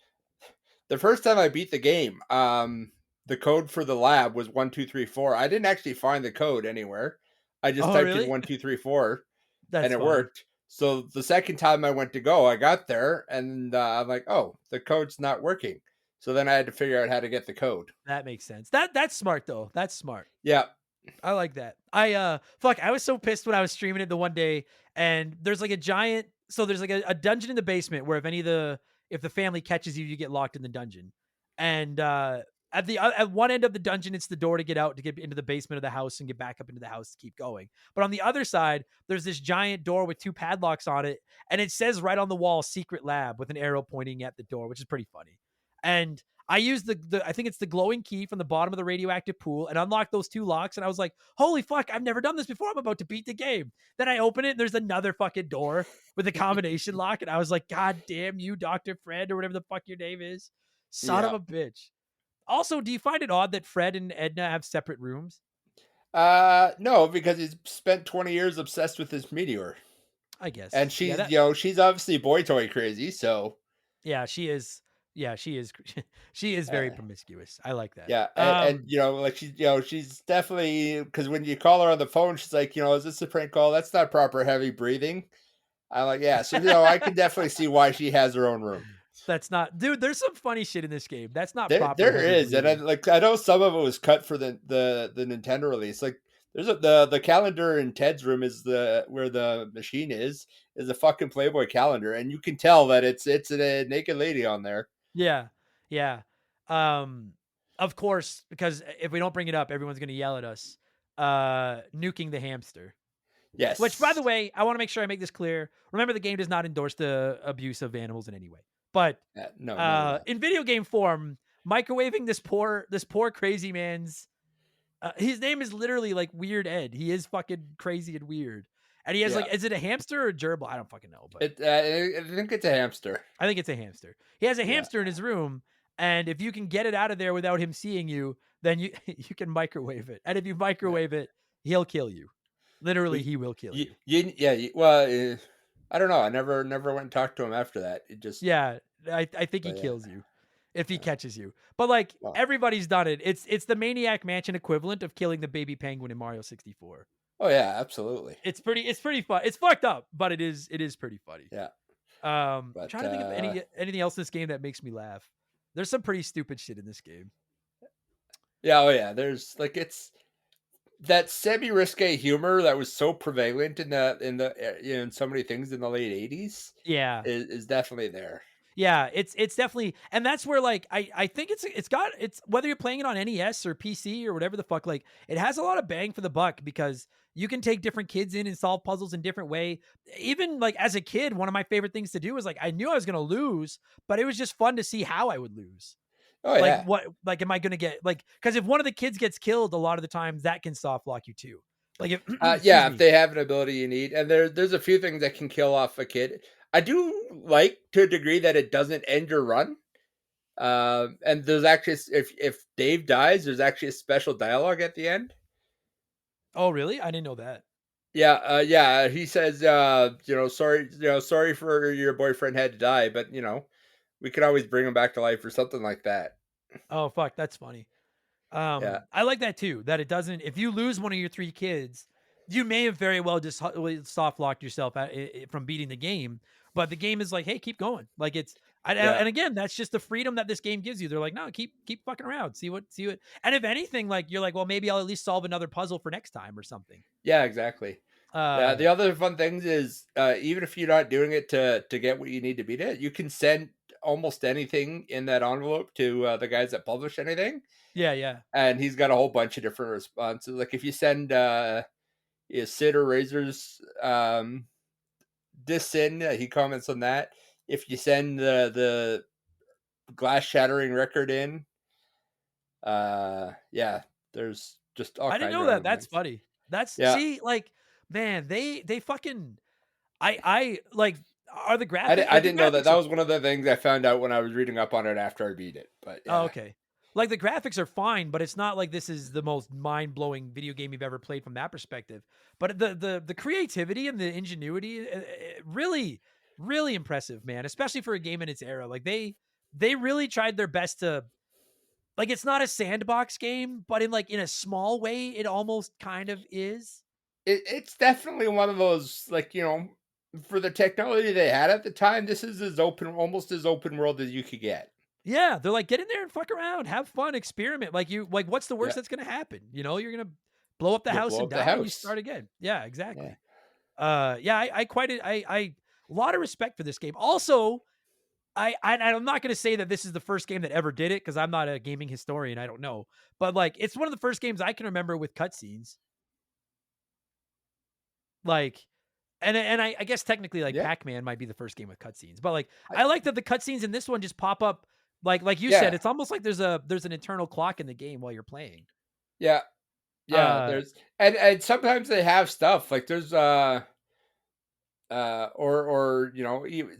the first time I beat the game, the code for the lab was 1 2 3 4. I didn't actually find the code anywhere. I just typed in 1 2 3 4, and it worked. So the second time I went to go, I got there, and I'm like, oh, the code's not working. So then I had to figure out how to get the code. That makes sense. That's smart though. That's smart. Yeah. I like that. I was so pissed when I was streaming it the one day, and there's like a giant there's like a dungeon in the basement where if the family catches you, you get locked in the dungeon. And at one end of the dungeon, it's the door to get out to get into the basement of the house and get back up into the house to keep going. But on the other side, there's this giant door with 2 padlocks on it, and it says right on the wall "Secret Lab" with an arrow pointing at the door, which is pretty funny. And I used the I think it's the glowing key from the bottom of the radioactive pool and unlocked those 2 locks, and I was like, "Holy fuck, I've never done this before. I'm about to beat the game." Then I open it, and there's another fucking door with a combination lock, and I was like, "God damn you, Dr. Fred," or whatever the fuck your name is. Son of Yeah. a bitch. Also, do you find it odd that Fred and Edna have separate rooms? No, because he's spent 20 years obsessed with this meteor. I guess. And Yeah, she's, she's obviously boy toy crazy, so yeah, she is. Yeah, she is. She is very uh, promiscuous. I like that. yeah, and like she's, she's definitely because when you call her on the phone, she's like, is this a prank call? That's not proper heavy breathing. I'm like, yeah, so I can definitely see why she has her own room. That's not, dude. There's some funny shit in this game. That's not proper There heavy is, and breathing. I know some of it was cut for the Nintendo release. Like there's the calendar in Ted's room is the where the machine is a fucking Playboy calendar, and you can tell that it's a naked lady on there. Yeah, yeah. Um, of course, because if we don't bring it up, everyone's gonna yell at us. Nuking the hamster. Which, by Yes. the way, I want to make sure I make this clear. Remember, the game does not endorse the abuse of animals in any way. But No, none of that. in video game form, microwaving this poor crazy man's his name is literally like Weird Ed. He is fucking crazy and weird. And he has Yeah. like, is it a hamster or a gerbil? I don't fucking know, but I think it's a hamster. I think it's a hamster. He has a Yeah. hamster in his room, and if you can get it out of there without him seeing you, then you you can microwave it. And if you Yeah. microwave it, he'll kill you. Well, Literally, he will kill you. yeah. Well, I don't know. I never went and talked to him after that. It just, Yeah, I think he but yeah. kills you if he Yeah. catches you. But like Well, everybody's done it. It's the Maniac Mansion equivalent of killing the baby penguin in Mario 64. oh yeah, absolutely. It's pretty fun. It's fucked up, but it is pretty funny. Yeah. I'm But trying to think of anything else in this game that makes me laugh. There's some pretty stupid shit in this game. yeah, oh yeah. There's like it's that semi risque humor that was so prevalent in so many things in the late '80s Yeah. is definitely there. Yeah, it's definitely, and that's where like I think it's whether you're playing it on NES or PC or whatever the fuck, like it has a lot of bang for the buck because you can take different kids in and solve puzzles in different way. Even like as a kid, one of my favorite things to do was like I knew I was gonna lose, but it was just fun to see how I would lose. Oh Like yeah. what like am I gonna get like because if one of the kids gets killed, a lot of the times that can soft lock you too. Like if excuse Yeah, if me. they have an ability you need, and there's a few things that can kill off a kid. I do like to a degree that it doesn't end your run. And there's actually if Dave dies, there's actually a special dialogue at the end. Oh really? I didn't know that. Yeah, yeah. He says, sorry, sorry for your boyfriend had to die, but we could always bring him back to life or something like that. Oh fuck, that's funny. Yeah, I like that too. That it doesn't. If you lose one of your 3 kids, you may have very well just soft locked yourself from beating the game. But the game is like, hey, keep going. Like it's, yeah, and again, that's just the freedom that this game gives you. They're like, no, keep fucking around, see what. And if anything, like you're like, well, maybe I'll at least solve another puzzle for next time or something. yeah, exactly. Uh, The other fun things is even if you're not doing it to get what you need to beat it, you can send almost anything in that envelope to the guys that publish anything, yeah, yeah. and he's got a whole bunch of different responses. Like if you send Sid or Razor's this in, he comments on that. If you send the glass shattering record in, yeah, there's just all I didn't kinds of know that. random That's things. funny. That's Yeah, see, like, man, they fucking. I like. Are the graphic I like the didn't know that. graphics That are was one of the things I found out when I was reading up on it after I beat it. But Oh, yeah, okay. Like the graphics are fine, but it's not like this is the most mind-blowing video game you've ever played from that perspective. But the creativity and the ingenuity really really impressive, man, especially for a game in its era. Like they really tried their best to like it's not a sandbox game, but in a small way it almost kind of is. it's definitely one of those like for the technology they had at the time. This is almost as open world as you could get. Yeah, they're like get in there and fuck around, have fun, experiment. Like what's the Yeah, worst that's going to happen? You're going to blow up the you'll house blow and up the die and you house. start again. Yeah, Yeah, exactly. Yeah, I quite I a lot of respect for this game. Also, I'm not gonna say that this is the first game that ever did it because I'm not a gaming historian. I don't know, but like it's one of the first games I can remember with cutscenes. Like, I guess technically like Yeah, Pac-Man might be the first game with cutscenes, but like I, I like that the cutscenes in this one just pop up. Like you said, yeah, it's almost like there's an internal clock in the game while you're playing. yeah, yeah. Uh There's and sometimes they have stuff like there's or even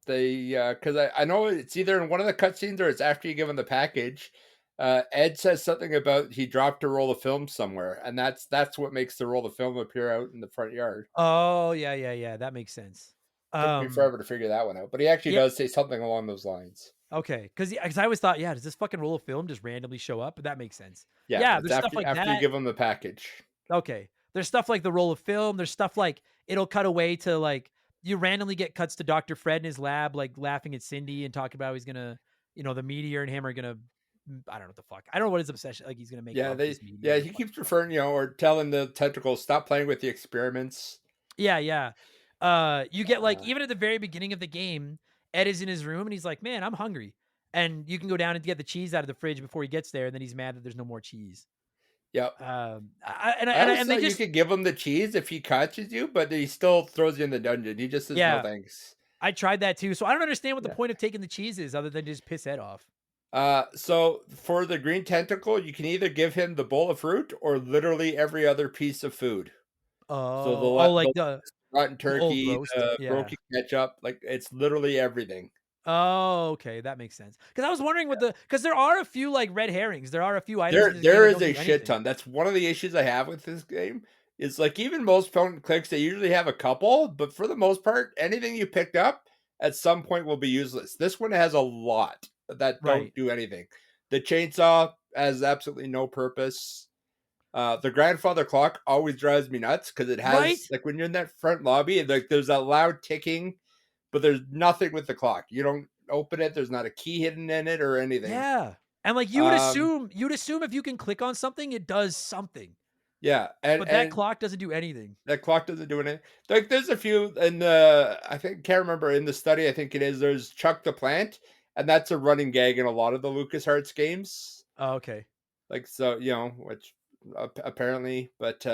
they because I know it's either in one of the cutscenes or it's after you give him the package. Ed says something about he dropped a roll of film somewhere, and that's what makes the roll of film appear out in the front yard. oh yeah, yeah, yeah. That makes sense. Took me Um forever to figure that one out, but he actually yeah, does say something along those lines. okay, because I always thought, yeah, does this fucking roll of film just randomly show up? But that makes sense. Yeah, but Yeah, it's there's stuff like after you that. give him the package. Okay. There's stuff like the roll of film. There's stuff like it'll cut away to like you randomly get cuts to Dr. Fred in his lab, like laughing at Cindy and talking about how he's gonna, the meteor and him are gonna I don't know what the fuck. I don't know what his obsession like he's gonna make Yeah, love to they this meteor yeah, or he what. keeps referring, or telling the tentacles, "Stop playing with the experiments." Yeah, yeah. You get like Uh, even at the very beginning of the game, Ed is in his room and he's like, "Man, I'm hungry." And you can go down and get the cheese out of the fridge before he gets there, and then he's mad that there's no more cheese. yep. I always And they thought you just could give him the cheese if he catches you, but he still throws you in the dungeon. He just says, "No, yeah, thanks." I tried that too. So I don't understand what the Yeah. point of taking the cheese is other than just piss Ed off. So for the green tentacle, you can either give him the bowl of fruit or literally every other piece of food. So Like the rotten the old turkey, roast, the yeah. broken ketchup, like it's literally everything. Oh, okay, that makes sense. Because I was wondering with because there are a few, like, red herrings. There are a few items in this game There that is don't a do shit anything. ton. That's one of the issues I have with this game. Is like even most point and clicks, they usually have a couple, but for the most part, anything you picked up at some point will be useless. This one has a lot that don't Right. do anything. The chainsaw has absolutely no purpose. The grandfather clock always drives me nuts because it Right? has like when you're in that front lobby, like there's a loud ticking, but there's nothing with the clock. You don't open it. There's not a key hidden in it or anything. Yeah. And, like, Um, you'd assume if you can click on something, it does something, yeah, but that and clock doesn't do anything. that clock doesn't do anything. Like there's a few in the I think can't remember in the study. I think it is. There's Chuck the Plant, and that's a running gag in a lot of the LucasArts games. Oh, okay. Like so, which apparently, but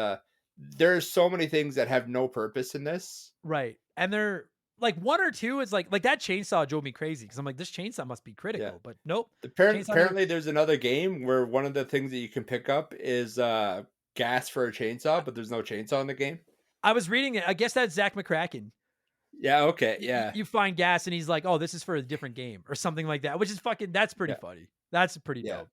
there's so many things that have no purpose in this. Right. And they're like, 1 or 2 is like that chainsaw drove me crazy because 'cause I'm like, "This chainsaw must be Yeah. critical," but nope. Chainsaw never Apparently, there's another game where one of the things that you can pick up is gas for a chainsaw, but there's no chainsaw in the game. I was reading it. I guess that's Zach McCracken. Yeah. Okay. Yeah. You find gas and he's like, "Oh, this is for a different game," or something like that, which is fucking that's pretty Yeah. funny. That's pretty Yeah. dope.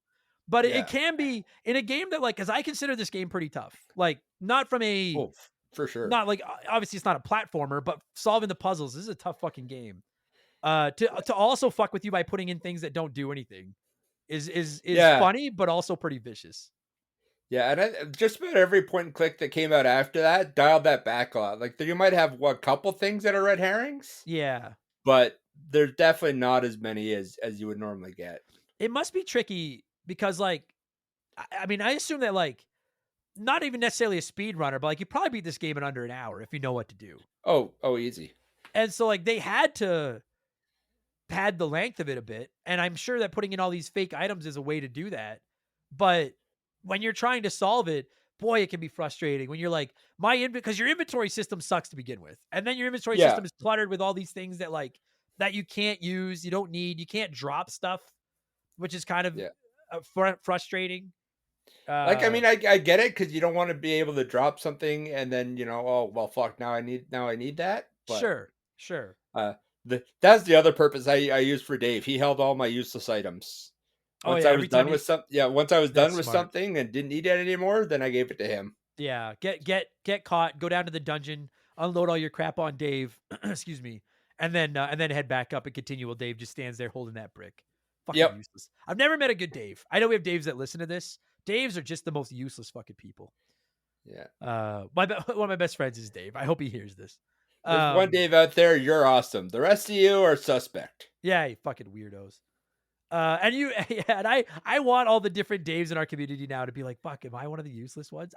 But it Yeah. can be in a game that like cuz I consider this game pretty tough. Like not from a Oh, for sure. not like obviously it's not a platformer, but solving the puzzles this is a tough fucking game. To also fuck with you by putting in things that don't do anything is Yeah. funny but also pretty vicious. Yeah, and just about every point and click that came out after that dialed that back a lot. Like you might have what couple things that are red herrings, Yeah. but there's definitely not as many as you would normally get. It must be tricky because like I mean, I assume that like not even necessarily a speed runner, but like you probably beat this game in under an hour if you know what to do. Oh, easy. And so like they had to pad the length of it a bit, and I'm sure that putting in all these fake items is a way to do that. But when you're trying to solve it, boy, it can be frustrating when you're like because your inventory system sucks to begin with, and then your inventory Yeah, system is cluttered with all these things that like that you can't use, you don't need, you can't drop stuff, which is kind of yeah. frustrating. Like I Uh, mean, I get it because you don't want to be able to drop something and then oh well, fuck. Now I need that. But sure, sure. uh, that's the other purpose I used for Dave. He held all my useless items. Oh yeah, every time you Once I was done that's with smart. something and didn't need it anymore, then I gave it to him. Yeah, get caught, go down to the dungeon, unload all your crap on Dave, excuse me, and then head back up and continue while Dave just stands there holding that brick. Fucking Yep. useless. I've never met a good Dave. I know we have Daves that listen to this. Daves are just the most useless fucking people. Yeah. One of my best friends is Dave. I hope he hears this. There's one Um, Dave out there. You're awesome. The rest of you are suspect. yeah, you fucking weirdos. And you, yeah, and I want all the different Daves in our community now to be like, fuck, am I one of the useless ones?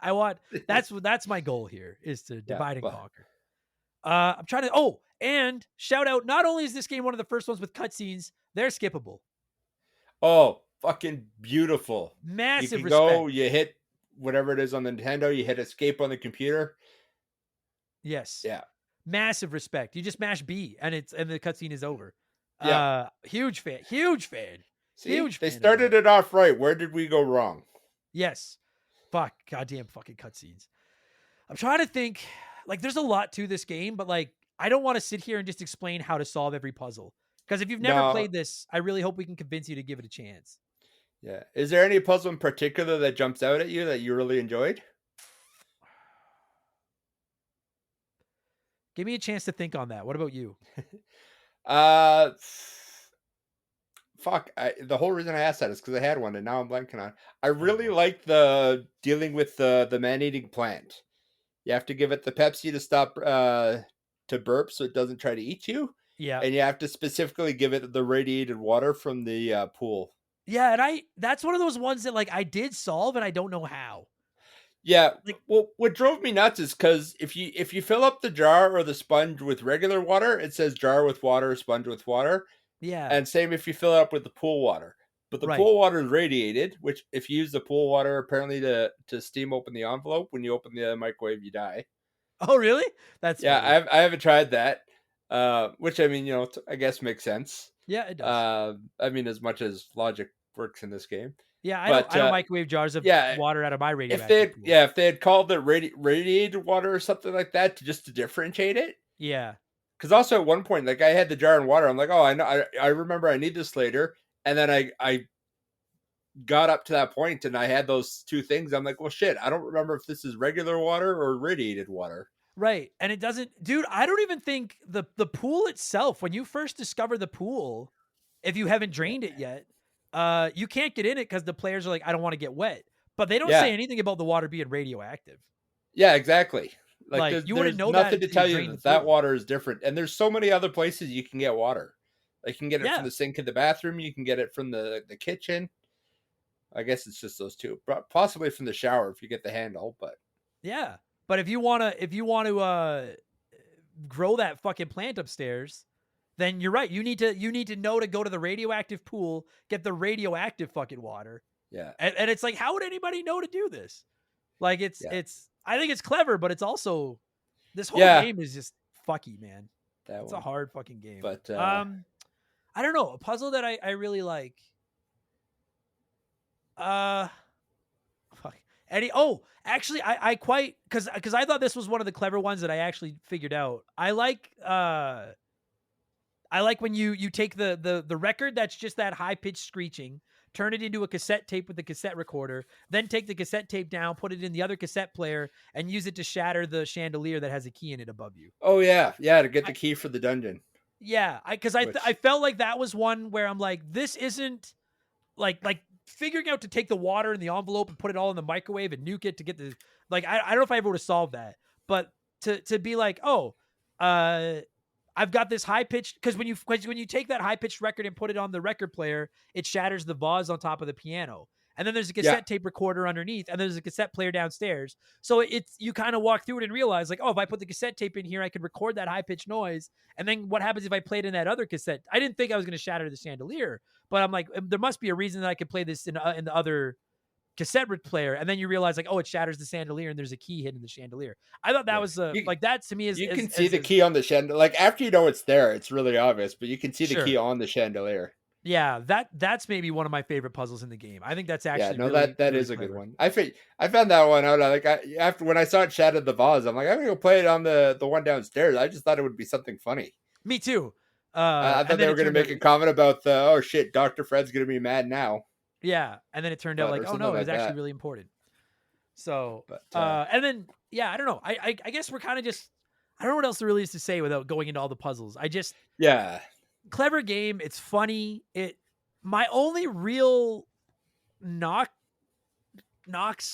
That's my goal here is to Yeah. divide and Well, conquer. I'm trying to. Oh, and shout out. Not only is this game one of the first ones with cutscenes, they're skippable. Oh, fucking beautiful. You Massive can go, respect. you hit whatever it is on the Nintendo, you hit escape on the computer. Yes, Yeah. massive respect. You just mash B, and the cutscene is over. Yeah. Huge fan. Huge fan. See, Huge they fan of that. started it off right. Where did we go wrong? Yes. Fuck. Goddamn fucking cutscenes. I'm trying to think. Like, there's a lot to this game, but like, I don't want to sit here and just explain how to solve every puzzle. Because if you've never No. played this, I really hope we can convince you to give it a chance. Yeah. Is there any puzzle in particular that jumps out at you that you really enjoyed? Give me a chance to think on that. What about you? Uh, fuck. The whole reason I asked that is because I had one, and now I'm blanking on. I Oh really boy. like the dealing with the man-eating plant. You have to give it the Pepsi to stop to burp, so it doesn't try to eat you, Yeah. and you have to specifically give it the radiated water from the pool. Yeah, and that's one of those ones that like I did solve and I don't know how. Yeah. Like, Well, what drove me nuts is because if you fill up the jar or the sponge with regular water, it says jar with water, sponge with water. yeah. And same if you fill it up with the pool water. But the Right. pool water is radiated, which if you use the pool water apparently to steam open the envelope, when you open the microwave, you die. Oh, really? That's Yeah, funny. I haven't tried that. Which I mean, I guess makes sense. Yeah, it does. I mean, as much as logic works in this game, Yeah, but I don't microwave jars of yeah, water out of my radioactive pool. if they had called it radiated water or something like that to differentiate it. Yeah. Because also at one point, like I had the jar in water. I'm like, oh, I know, I remember I need this later. And then I got up to that point and I had those two things. I'm like, well, shit, I don't remember if this is regular water or radiated water. Right. And it doesn't, dude, I don't even think the pool itself, when you first discover the pool, if you haven't drained it yet, you can't get in it because the players are like, I don't want to get wet. But they don't say Yeah, anything about the water being radioactive. yeah, exactly. Like Like, you wouldn't there's know that nothing to until you tell you drain the that pool. water is different. And there's so many other places you can get water. Like you can get it from Yeah. the sink in the bathroom. You can get it from the kitchen. I guess it's just those two. Possibly from the shower if you get the handle. But Yeah. But if you want to grow that fucking plant upstairs, then you're right. You need to know to go to the radioactive pool, get the radioactive fucking water. yeah, And it's like, how would anybody know to do this? Like yeah, it's I think it's clever, but it's also this whole yeah, game is just fucky, man. that It's a one. hard fucking game. But I don't know, a puzzle that I really like. Uh fuck. Eddie, oh, actually I quite cuz I thought this was one of the clever ones that I actually figured out. I like when you take the record that's just that high pitched screeching, turn it into a cassette tape with the cassette recorder, then take the cassette tape down, put it in the other cassette player, and use it to shatter the chandelier that has a key in it above you. oh yeah, yeah, to get the I, key for the dungeon. yeah, I Which felt like that was one where I'm like, this isn't like figuring out to take the water in the envelope and put it all in the microwave and nuke it to get the like I don't know if I ever would have solved that, but to be like, oh, uh I've got this high pitched because when you take that high pitched record and put it on the record player, it shatters the vase on top of the piano. And then there's a yeah, cassette tape recorder underneath, and there's a cassette player downstairs. So it's you kind of walk through it and realize, like, oh, if I put the cassette tape in here, I could record that high pitched noise. And then what happens if I played in that other cassette? I didn't think I was going to shatter the chandelier, but I'm like, there must be a reason that I could play this in the other cassette player. And then you realize, like, oh, it shatters the chandelier, and there's a key hidden in the chandelier. I thought that yeah. was You like that to me is you can see the key on the chandelier. Like after you know it's there, it's really obvious, but you can see the key sure. on the chandelier. Yeah, that's maybe one of my favorite puzzles in the game. I think that's Yeah, actually no, really, that really is a good clever. one. I found that one out. After when I saw it shattered the vase, I'm like, I'm gonna go play it on the one downstairs. I just thought it would be something funny. Me too. I thought And they then were it gonna turned out, make a comment about the oh shit, Dr. Fred's gonna be mad now, yeah, and then it turned out but like, or oh no, something it was like actually that. really important. So, But and then yeah, I don't know. I guess we're kind of just I don't know what else there really is to say without going into all the puzzles. I just yeah, clever game. It's funny. It my only real knocks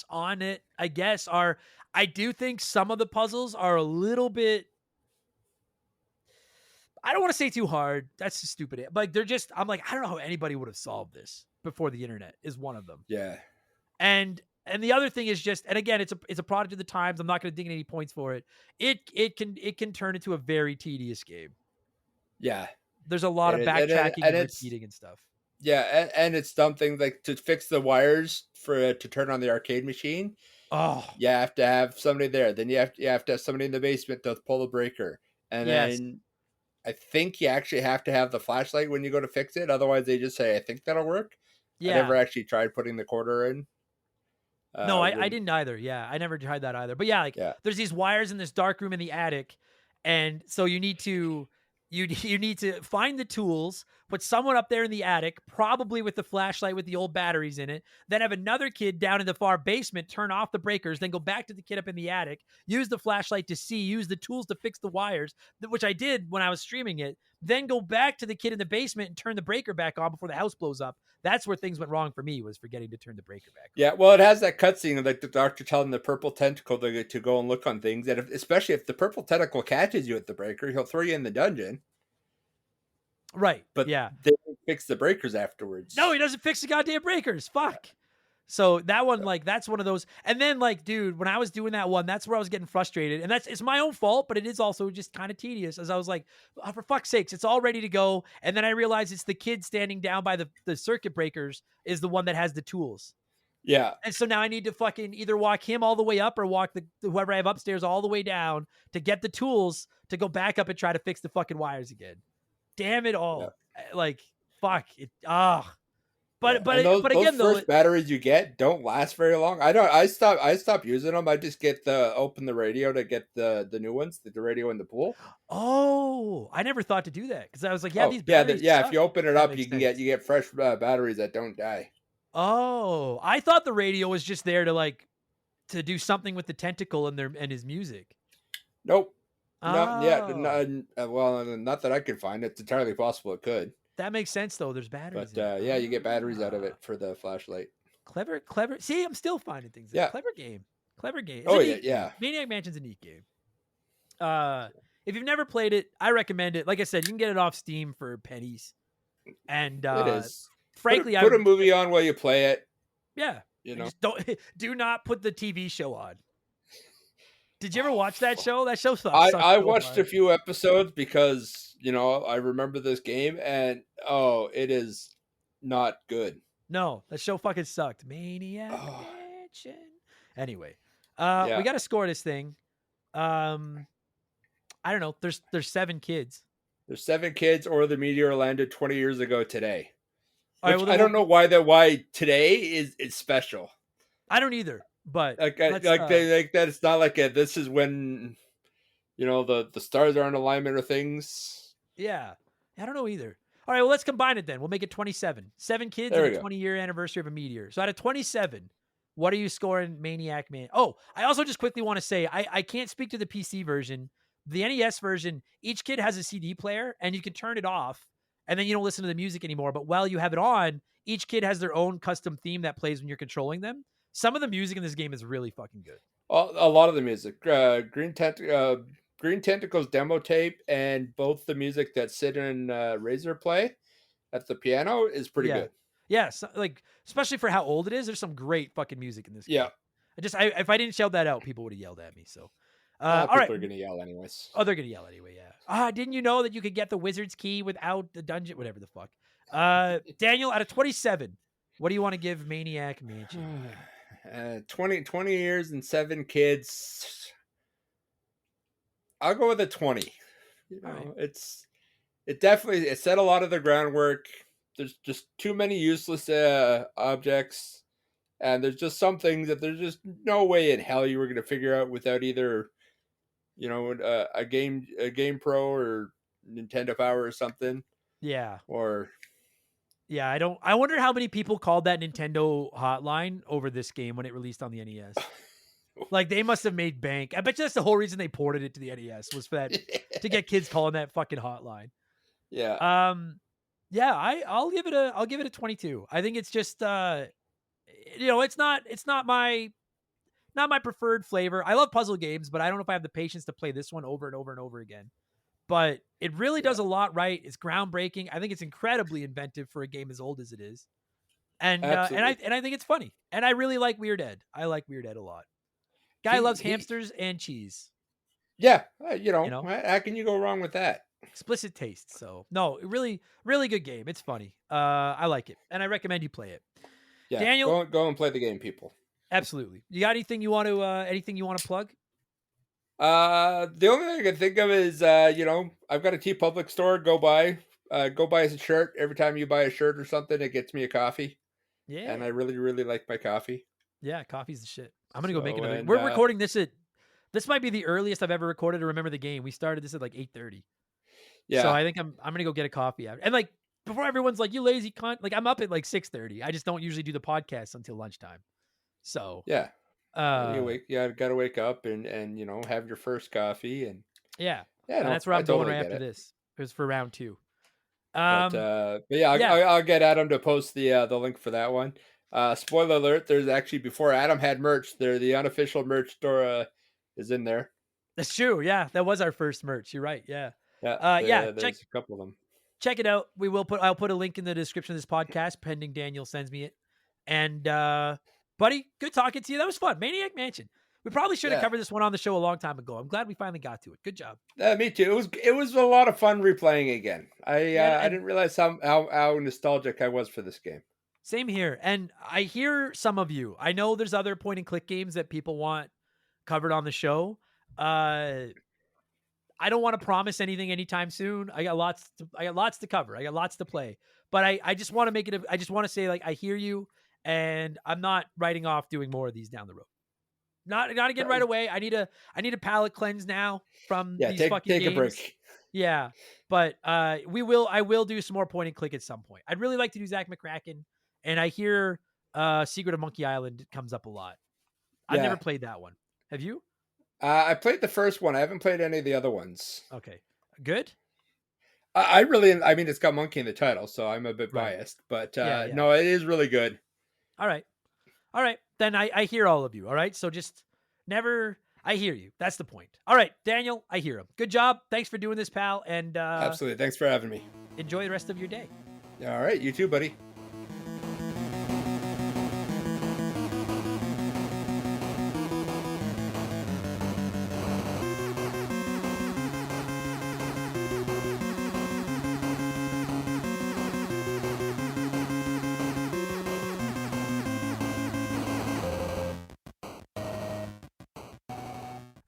on it, I guess, are I do think some of the puzzles are a little bit. I don't want to say too hard. That's just stupid. But they're just. I'm like I don't know how anybody would have solved this before the internet is one of them. yeah, And And the other thing is just, and again, it's a product of the times. I'm not going to dig in any points for it. It can turn into a very tedious game. Yeah, There's a lot and of it, backtracking and and it's repeating and stuff. yeah, and it's dumb things like to fix the wires for to turn on the arcade machine. Oh, You have to have somebody there. Then you have to have somebody in the basement to pull the breaker, and yes. then I think you actually have to have the flashlight when you go to fix it. Otherwise, they just say, "I think that'll work." I Yeah. never actually tried putting the quarter in. No, I When didn't either. Yeah, I never tried that either. But yeah, like yeah, there's these wires in this dark room in the attic, and so you need to you need to find the tools, put someone up there in the attic, probably with the flashlight with the old batteries in it, then have another kid down in the far basement turn off the breakers, then go back to the kid up in the attic, use the flashlight to see, use the tools to fix the wires, which I did when I was streaming it, then go back to the kid in the basement and turn the breaker back on before the house blows up. That's where things went wrong for me, was forgetting to turn the breaker back on. yeah. Well, it has that cutscene of like the doctor telling the purple tentacle to go and look on things, and especially if the purple tentacle catches you at the breaker, he'll throw you in the dungeon. Right. But Yeah. they don't fix the breakers No, afterwards. he doesn't fix the goddamn breakers. Fuck. So that one, like, that's one of those. And then, like, dude, when I was doing that one, that's where I was getting frustrated. And it's my own fault, but it is also just kind of tedious. As I was like, oh, for fuck's sakes, it's all ready to go. And then I realized it's the kid standing down by the circuit breakers is the one that has the tools. Yeah, And so now I need to fucking either walk him all the way up or walk the whoever I have upstairs all the way down to get the tools to go back up and try to fix the fucking wires again. Damn it yeah, all. Like, fuck it. Ah. yeah. And But those again though, first batteries you get don't last very long. I don't. I stopped using them. I just get the open the radio to get the new ones, the radio in the pool. oh, I never thought to do that because I was like, yeah, Oh these yeah, batteries yeah. If suck. you open it That up, makes you sense. get fresh batteries that don't die. Oh, I thought the radio was just there to like to do something with the tentacle and his music. Nope. No, yeah, Oh, no, well, not that I could find. It's entirely possible it could, that makes sense though. There's batteries but in it. yeah, you get batteries out of Ah, it for the flashlight. clever, clever. See, I'm still finding things. Yeah. Clever game. Clever game. It's a Oh yeah, neat game. yeah. Maniac Mansion's a neat game. If you've never played it, I recommend it. Like I said, you can get it off Steam for pennies. And It is. frankly, I Put a would, movie on while you play it. yeah. You And know. just don't do not put the TV show on. Did you ever watch that show? That show sucks I so watched a hard. few episodes because I remember this game and it is not good. No, that show fucking sucked. Maniac Oh, Mansion. Anyway, we yeah. got to score this thing. I don't know. There's 7 kids. There's 7 kids, or the meteor landed 20 years ago today. All right. Which Well, I then don't know why today is special. I don't either. But Like let's. like that. It's not like this is when the stars are in alignment or things. Yeah, I don't know either. All right. Well, let's combine it then. We'll make it 27. 7 kids There and we a go. 20-year anniversary of a meteor. So out of 27, what are you scoring Maniac Man? Oh, I also just quickly want to say I can't speak to the PC version. The NES version, each kid has a CD player and you can turn it off and then you don't listen to the music anymore. But while you have it on, each kid has their own custom theme that plays when you're controlling them. Some of the music in this game is really fucking good. A lot of the music, Green Tentacles demo tape, and both the music that Sid and Razor play at the piano is pretty Yeah. good. Yeah. So, like, especially for how old it is, there's some great fucking music in this game. Yeah, If I didn't shout that out, people would have yelled at me. So, all people right. are gonna yell anyways. Oh, they're gonna yell anyway. Yeah. Didn't you know that you could get the wizard's key without the dungeon? Whatever the fuck. Daniel, out of 27, what do you want to give Maniac Mansion? 20 years and 7 kids. I'll go with a 20. All right. It set a lot of the groundwork. There's just too many useless objects, and there's just some things that there's just no way in hell you were going to figure out without either a game pro or Nintendo Power or something, Yeah. or Yeah. I wonder how many people called that Nintendo hotline over this game when it released on the NES. Like, they must have made bank. I bet you that's the whole reason they ported it to the NES was for that to get kids calling that fucking hotline. yeah. Yeah, I'll give it a 22. I think it's just it's not my preferred flavor. I love puzzle games, but I don't know if I have the patience to play this one over and over and over again. But it really does a lot right. It's groundbreaking. I think it's incredibly inventive for a game as old as it is. And Absolutely. I think it's funny. And I really like Weird Ed. I like Weird Ed a lot. Guy loves hamsters and cheese. Yeah, You know, how can you go wrong with that? explicit taste. So no, really, really good game. It's funny. I like it, and I recommend you play it. Yeah, Daniel, go and play the game, people. absolutely. You got anything you want to plug? The only thing I can think of is, I've got a T Public store. Go buy a shirt. Every time you buy a shirt or something, it gets me a coffee, Yeah, and I really, really like my coffee. yeah. Coffee's the shit. I'm gonna go make So, another. and We're recording this at. This might be the earliest I've ever recorded to remember the game. We started this at like 8:30. So yeah, I think I'm gonna go get a coffee out. And like before everyone's like, you lazy cunt. Like I'm up at like 6:30. I just don't usually do the podcast until lunchtime. So yeah. uh Gotta wake up and have your first coffee, and yeah. yeah, And no, that's where I I'm going totally right get after it. this. It was for round 2. But yeah, Yeah. I'll get Adam to post the link for that one. Spoiler alert: there's actually, before Adam had merch, the unofficial merch store is in there. That's true. Yeah. That was our first merch. You're right. Yeah. Yeah, Yeah, there's a couple of them. check it out. I'll put a link in the description of this podcast, pending Daniel sends me it. And buddy, good talking to you. That was fun. Maniac Mansion. We probably should have Yeah. covered this one on the show a long time ago. I'm glad we finally got to it. Good job. Me too. It was a lot of fun replaying again. Yeah, I and didn't realize how nostalgic I was for this game. same here. And I hear some of you. I know there's other point and click games that people want covered on the show. I don't want to promise anything anytime soon. I got lots to cover. I got lots to play. But I just want to make it I just want to say, like, I hear you, and I'm not writing off doing more of these down the road. Not again right away. I need a palate cleanse now from Yeah, these fucking take games. a break. Yeah. But I will do some more point and click at some point. I'd really like to do Zach McCracken, and I hear Secret of Monkey Island comes up a lot. I've Yeah. never played that one. Have you? I played the first one. I haven't played any of the other ones. Okay. Good? I mean, it's got monkey in the title, so I'm a bit Right. biased. But Yeah. no, it is really good. All right. Then I hear all of you. All right. So just never. I hear you. That's the point. All right, Daniel, I hear him. Good job. Thanks for doing this, pal. And Absolutely. Thanks for having me. enjoy the rest of your day. All right. You too, buddy.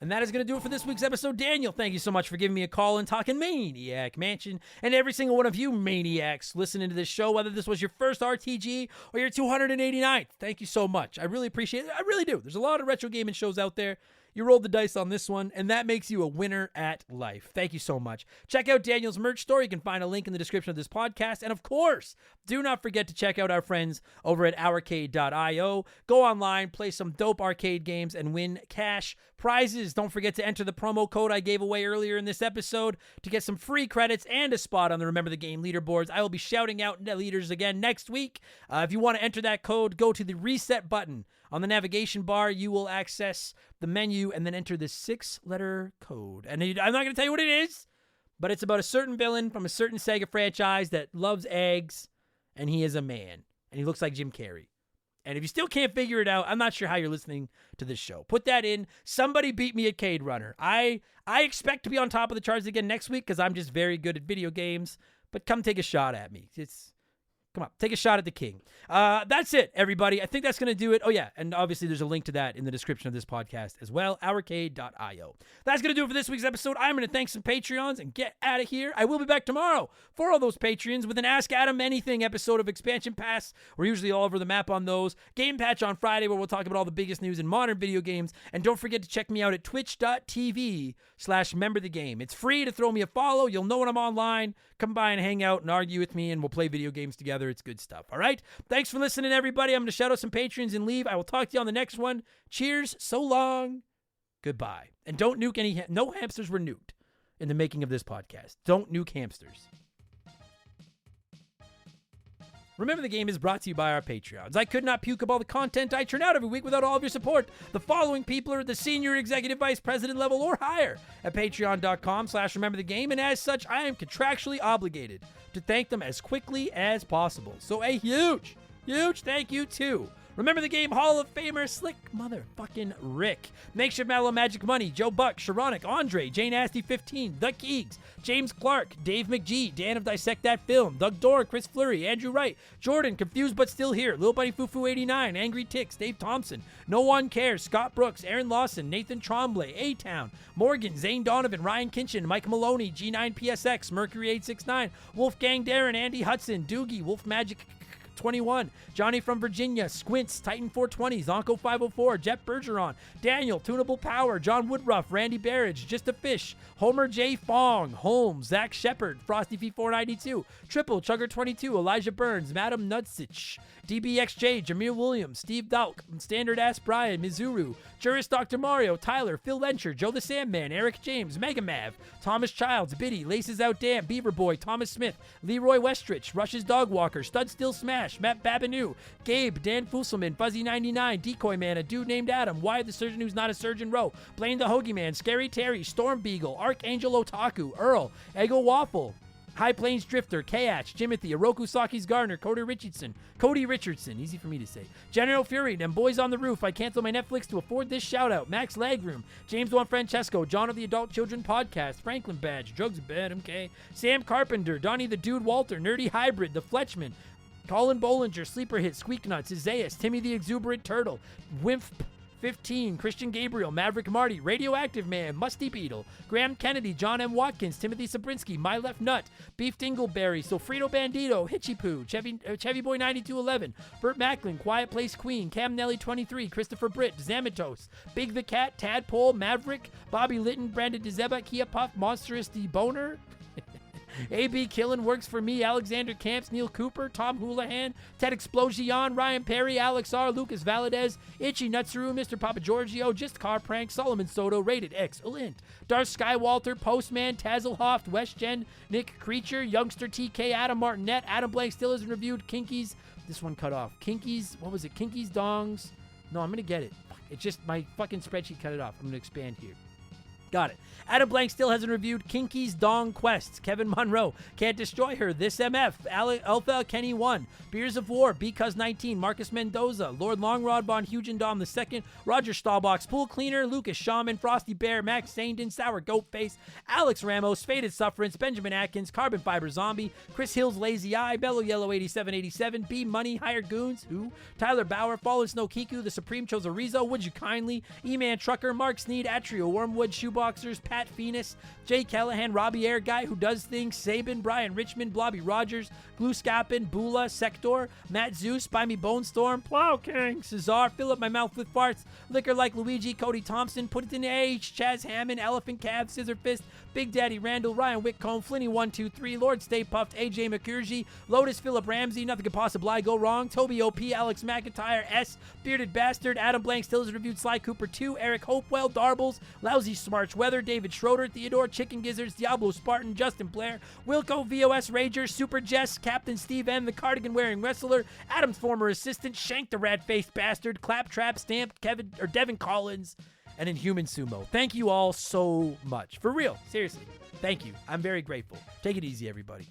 And that is going to do it for this week's episode. Daniel, thank you so much for giving me a call and talking Maniac Mansion. And every single one of you maniacs listening to this show, whether this was your first RTG or your 289th, thank you so much. I really appreciate it. I really do. There's a lot of retro gaming shows out there. You rolled the dice on this one, and that makes you a winner at life. Thank you so much. Check out Daniel's merch store. You can find a link in the description of this podcast. And of course, do not forget to check out our friends over at ourcade.io. Go online, play some dope arcade games, and win cash prizes. Don't forget to enter the promo code I gave away earlier in this episode to get some free credits and a spot on the Remember the Game leaderboards. I will be shouting out the leaders again next week. If you want to enter that code, go to the reset button on the navigation bar. You will access the menu and then enter this 6-letter code. And I'm not going to tell you what it is, but it's about a certain villain from a certain Sega franchise that loves eggs, and he is a man, and he looks like Jim Carrey. And if you still can't figure it out, I'm not sure how you're listening to this show. Put that in. Somebody beat me at Cade Runner. I expect to be on top of the charts again next week because I'm just very good at video games, but come take a shot at me. Come on, take a shot at the king. That's it, everybody. I think that's going to do it. Oh, yeah, and obviously there's a link to that in the description of this podcast as well, ourcade.io. That's going to do it for this week's episode. I'm going to thank some Patreons and get out of here. I will be back tomorrow for all those Patreons with an Ask Adam Anything episode of Expansion Pass. We're usually all over the map on those. Game Patch on Friday, where we'll talk about all the biggest news in modern video games. And don't forget to check me out at twitch.tv/memberthegame. It's free to throw me a follow. You'll know when I'm online. Come by and hang out and argue with me, and we'll play video games together. It's good stuff. All right? Thanks for listening, everybody. I'm going to shout out some patrons and leave. I will talk to you on the next one. Cheers. So long. Goodbye. And don't nuke any... no hamsters were nuked in the making of this podcast. Don't nuke hamsters. Remember the Game is brought to you by our Patreons. I could not puke up all the content I churn out every week without all of your support. The following people are at the senior executive vice president level or higher at patreon.com/rememberthegame, and as such, I am contractually obligated to thank them as quickly as possible. So a huge Huge thank you to Remember the Game Hall of Famer Slick Motherfucking Rick, Makeshift Mallow Magic Money, Joe Buck, Sharonic, Andre, Jane Nasty 15, The Keegs, James Clark, Dave McGee, Dan of Dissect That Film, Doug Dorr, Chris Fleury, Andrew Wright, Jordan, Confused But Still Here, Lil Buddy Fufu 89, Angry Ticks, Dave Thompson, No One Cares, Scott Brooks, Aaron Lawson, Nathan Tremblay, A-Town, Morgan, Zane Donovan, Ryan Kinchin, Mike Maloney, G9PSX, Mercury 869, Wolfgang Darren, Andy Hudson, Doogie, Wolf Magic 21, Johnny from Virginia, Squints, Titan 420, Zonko 504, Jeff Bergeron, Daniel, Tunable Power, John Woodruff, Randy Barrage, Just a Fish, Homer J. Fong, Holmes, Zach Shepard, Frosty F492, Triple, Chugger 22, Elijah Burns, Madam Nudsich, DBXJ, Jameer Williams, Steve Dalk, Standard Ass Brian, Mizuru, Juris Dr. Mario, Tyler, Phil Lencher, Joe the Sandman, Eric James, Mega Mav, Thomas Childs, Biddy, Laces Out Dam, Beaver Boy, Thomas Smith, Leroy Westrich, Rush's Dog Walker, Stud Still Smash, Matt Babineau, Gabe, Dan Fusselman, Fuzzy99, Decoy Man, a dude named Adam, Wyatt the Surgeon Who's Not a Surgeon Row, Blaine the Hoagie Man, Scary Terry, Storm Beagle, Archangel Otaku, Earl, Ego Waffle, High Plains Drifter, Kayach, Jimothy, Oroku Saki's Gardener, Cody Richardson, easy for me to say, General Fury, them boys on the roof, I cancel my Netflix to afford this shout out, Max Lagroom, James Juan Francesco, John of the Adult Children Podcast, Franklin Badge, Drugs of Bad, MK, Sam Carpenter, Donnie the Dude Walter, Nerdy Hybrid, The Fletchman, Colin Bollinger, Sleeper Hit, Squeak Nuts, Isaias, Timmy the Exuberant Turtle, Wimp 15, Christian Gabriel, Maverick Marty, Radioactive Man, Musty Beetle, Graham Kennedy, John M. Watkins, Timothy Sabrinsky, My Left Nut, Beef Dingleberry, Sofrito Bandito, Hitchy Poo, Chevy Boy 9211, Burt Macklin, Quiet Place Queen, Cam Nelly 23, Christopher Britt, Zamatos, Big the Cat, Tadpole, Maverick, Bobby Litton, Brandon DeZeba, Kia Puff, Monstrous D. Boner, AB Killen Works for Me, Alexander Camps, Neil Cooper, Tom Houlihan, Ted Explosion, Ryan Perry, Alex R, Lucas Valadez, Itchy Nutsuru, Mr. Papa Giorgio, Just Car Prank, Solomon Soto, Rated Excellent, Darth Skywalter, Postman, Tazelhoft, West Gen, Nick Creature, Youngster TK, Adam Martinet, Adam Blank still isn't reviewed, Kinkies, this one cut off, Kinkies, what was it, Kinkies Dongs, no, I'm gonna get it, it's just my fucking spreadsheet cut it off, I'm gonna expand here. Got it. Adam Blank still hasn't reviewed Kinky's Dong Quest. Kevin Monroe, Can't Destroy Her, This MF, Alpha Kenny 1, Beers of War, Because 19, Marcus Mendoza, Lord Longrod Von Hugendom II, Roger Stahlbox, Pool Cleaner, Lucas Shaman, Frosty Bear, Max Saindon, Sour Goat Face, Alex Ramos, Faded Sufferance, Benjamin Atkins, Carbon Fiber Zombie, Chris Hill's Lazy Eye, Bellow Yellow 8787, B Money, Hired Goons, Who, Tyler Bauer, Fallen Snow Kiku, The Supreme Chozorizo, Would You Kindly, E-Man Trucker, Mark Sneed, Atrio, Wormwood, Shoeboxers, Pat Phoenix, Jay Callahan, Robbie Air Guy Who Does Things, Sabin, Brian Richmond, Blobby Rogers, Glue Scappin, Bula, Sector, Matt Zeus, Buy Me Bone Storm, Plow King, Cesar, Fill Up My Mouth with Farts, Liquor Like Luigi, Cody Thompson, Put It in H, Chaz Hammond, Elephant Cab, Scissor Fist, Big Daddy Randall, Ryan Whitcomb, Flinny 123, Lord Stay Puffed, AJ McCurgy, Lotus Philip Ramsey, Nothing Could Possibly Go Wrong, Toby OP, Alex McIntyre, S, Bearded Bastard, Adam Blank Still Is Reviewed, Sly Cooper 2, Eric Hopewell, Darbles, Lousy Smarch Weather, David Schroeder, Theodore, Chicken Gizzards, Diablo Spartan, Justin Blair, Wilco, VOS Rager, Super Jess, Captain Steve M, The Cardigan Wearing Wrestler, Adam's former assistant, Shank the Rat-Faced Bastard, Claptrap, Stamped, Devin Collins, and Inhuman Sumo. Thank you all so much. For real, seriously. Thank you. I'm very grateful. Take it easy, everybody.